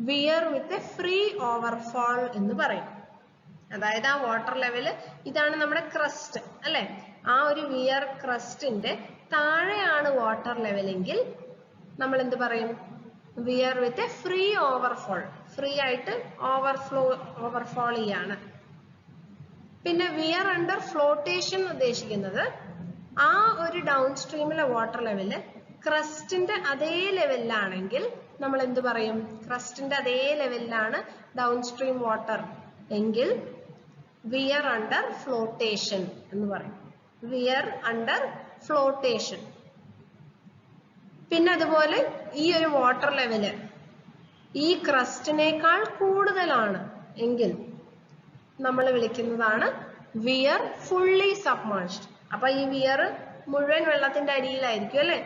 വിയർ വിത്ത് എ ഫ്രീ ഓവർഫോൾ എന്ന് പറയും. അതായത് ആ വാട്ടർ ലെവല്, ഇതാണ് നമ്മുടെ ക്രസ്റ്റ് അല്ലെ. ആ ഒരു വിയർ ക്രസ്റ്റിന്റെ താഴെയാണ് വാട്ടർ ലെവലെങ്കിൽ നമ്മൾ എന്ത് പറയും? Weir with a free overfall. Free ആയിട്ട് ഓവർഫോൾ ചെയ്യാണ്. പിന്നെ വിയർ അണ്ടർ ഫ്ലോട്ടേഷൻ ഉദ്ദേശിക്കുന്നത് ആ ഒരു ഡൗൺ സ്ട്രീമിലെ വാട്ടർ ലെവല് ക്രസ്റ്റിന്റെ അതേ ലെവലിലാണെങ്കിൽ നമ്മൾ എന്ത് പറയും? ക്രസ്റ്റിന്റെ അതേ ലെവലിലാണ് ഡൗൺ സ്ട്രീം വാട്ടർ എങ്കിൽ വിയർ അണ്ടർ ഫ്ലോട്ടേഷൻ എന്ന് പറയും. Weir under flotation. പിന്നെ അതുപോലെ ഈ ഒരു വാട്ടർ ലെവല് ഈ ക്രസ്റ്റിനേക്കാൾ കൂടുതലാണ് എങ്കിൽ നമ്മൾ വിളിക്കുന്നതാണ് വിയർ ഫുള്ളി സബ്മേർജ്ഡ്. അപ്പൊ ഈ വിയർ മുഴുവൻ വെള്ളത്തിന്റെ അടിയിലായിരിക്കും അല്ലെ.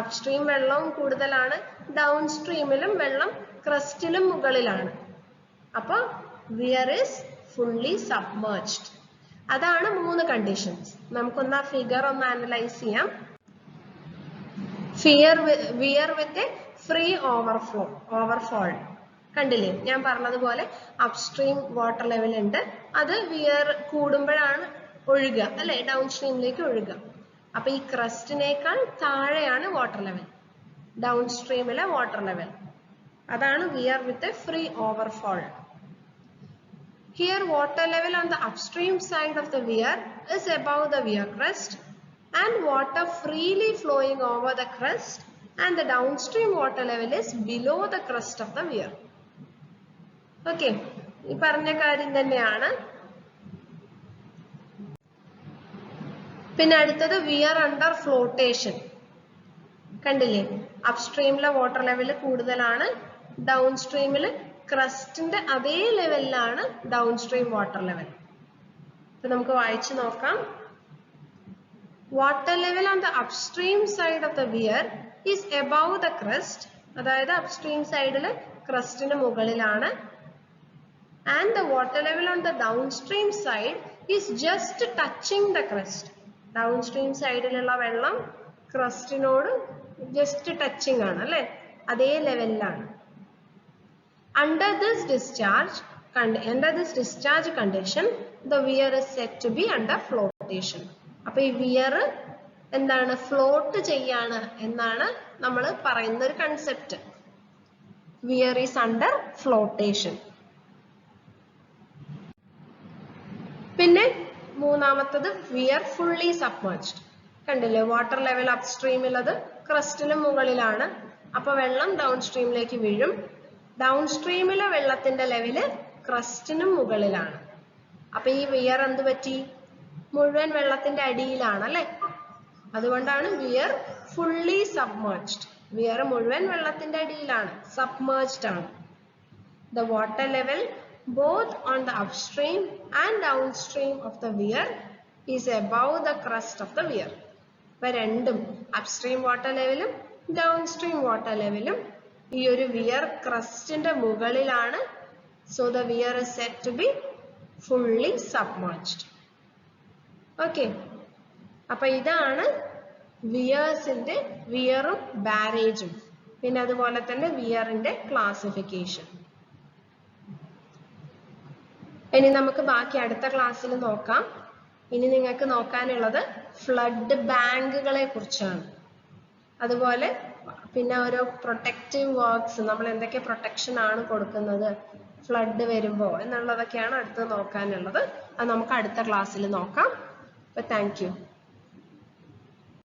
അപ്സ്ട്രീം വെള്ളവും കൂടുതലാണ്, ഡൗൺ സ്ട്രീമിലും വെള്ളം ക്രസ്റ്റിലും മുകളിലാണ്. അപ്പൊ വിയർ ഈസ് ഫുള്ളി സബ്മേർജ്ഡ്. അതാണ് 3 കണ്ടീഷൻസ്. നമുക്കൊന്ന് ആ ഫിഗർ ഒന്ന് അനലൈസ് ചെയ്യാം. വിയർ വിത്ത് എ ഫ്രീ ഓവർഫോൾ കണ്ടില്ലേ? ഞാൻ പറഞ്ഞതുപോലെ അപ്സ്ട്രീം വാട്ടർ ലെവൽ ഉണ്ട്, അത് വിയർ കൂടുമ്പോഴാണ് ഒഴുകുക അല്ലെ, ഡൗൺ സ്ട്രീമിലേക്ക് ഒഴുകുക. അപ്പൊ ഈ ക്രസ്റ്റിനേക്കാൾ താഴെയാണ് വാട്ടർ ലെവൽ, ഡൗൺ സ്ട്രീമിലെ വാട്ടർ ലെവൽ. അതാണ് weir with a free overfall. Here water level on the upstream side of the weir is above the weir crest and water freely flowing over the crest, and the downstream water level is below the crest of the weir. Okay, ഈ പറഞ്ഞ കാര്യം തന്നെയാണ്. പിന്നെ അടുത്തത് wear under flotation. കണ്ടില്ലേ? അപ്സ്ട്രീമിലെ water level കൂടുതലാണ്, ഡൗൺ സ്ട്രീമിൽ ക്രസ്റ്റിന്റെ അതേ ലെവലിലാണ് ഡൗൺ സ്ട്രീം വാട്ടർ ലെവൽ. ഇപ്പൊ നമുക്ക് വായിച്ചു നോക്കാം. Water level on the upstream side of the weir is above the crest. അതായത് അപ്സ്ട്രീം സൈഡിൽ ക്രസ്റ്റിന് മുകളിലാണ്. And the water level on the downstream side is just touching the crest. Downstream സൈഡിലുള്ള വെള്ളം ക്രസ്റ്റിനോട് ജസ്റ്റ് ടച്ചിങ് ആണ് അല്ലെ, അതേ ലെവലിലാണ്. Under this discharge condition, the weir is said to be under flotation. അപ്പൊ ഈ വിയർ എന്താണ്? Float ചെയ്യാണ് എന്നാണ് നമ്മൾ പറയുന്ന ഒരു concept. Weir is under flotation. പിന്നെ മൂന്നാമത്തത് വിയർ ഫുള്ളി സബ്മേർജ്ഡ്. കണ്ടില്ലേ? വാട്ടർ ലെവൽ അപ്സ്ട്രീമിലത് ക്രസ്റ്റിലും മുകളിലാണ്. അപ്പൊ വെള്ളം ഡൗൺ സ്ട്രീമിലേക്ക് വീഴും. ഡൗൺ സ്ട്രീമിലെ വെള്ളത്തിന്റെ ലെവല് ക്രസ്റ്റിനും മുകളിലാണ്. അപ്പൊ ഈ വിയർ എന്ത് പറ്റി? മുഴുവൻ വെള്ളത്തിന്റെ അടിയിലാണ് അല്ലെ. അതുകൊണ്ടാണ് വിയർ ഫുള്ളി സബ്മേർജ്ഡ്. വിയർ മുഴുവൻ വെള്ളത്തിന്റെ അടിയിലാണ്, സബ്മേർജ്ഡ് ആണ്. The water level both on the upstream and downstream of the weir is above the crest of the weir. ഇപ്പൊ രണ്ടും അപ്സ്ട്രീം വാട്ടർ ലെവലും ഡൗൺ സ്ട്രീം വാട്ടർ ലെവലും ഈ ഒരു വിയർ ക്രസ്റ്റിന്റെ മുകളിലാണ്. So the weir is said to be fully submerged. Okay, അപ്പൊ ഇതാണ് വിയേഴ്സിന്റെ വിയറും ബാരേജും, പിന്നെ അതുപോലെ തന്നെ വിയറിന്റെ ക്ലാസിഫിക്കേഷൻ. ഇനി നമുക്ക് ബാക്കി അടുത്ത ക്ലാസ്സിൽ നോക്കാം. ഇനി നിങ്ങൾക്ക് നോക്കാനുള്ളത് ഫ്ലഡ് ബാങ്കുകളെ കുറിച്ചാണ്. അതുപോലെ പിന്നെ ഓരോ പ്രൊട്ടക്റ്റീവ് വർക്ക്സ്, നമ്മൾ എന്തൊക്കെ പ്രൊട്ടക്ഷൻ ആണ് കൊടുക്കുന്നത് ഫ്ലഡ് വരുമ്പോൾ എന്നുള്ളതൊക്കെയാണ് അടുത്ത് നോക്കാനുള്ളത്. അത് നമുക്ക് അടുത്ത ക്ലാസ്സിൽ നോക്കാം. അപ്പൊ താങ്ക് യു.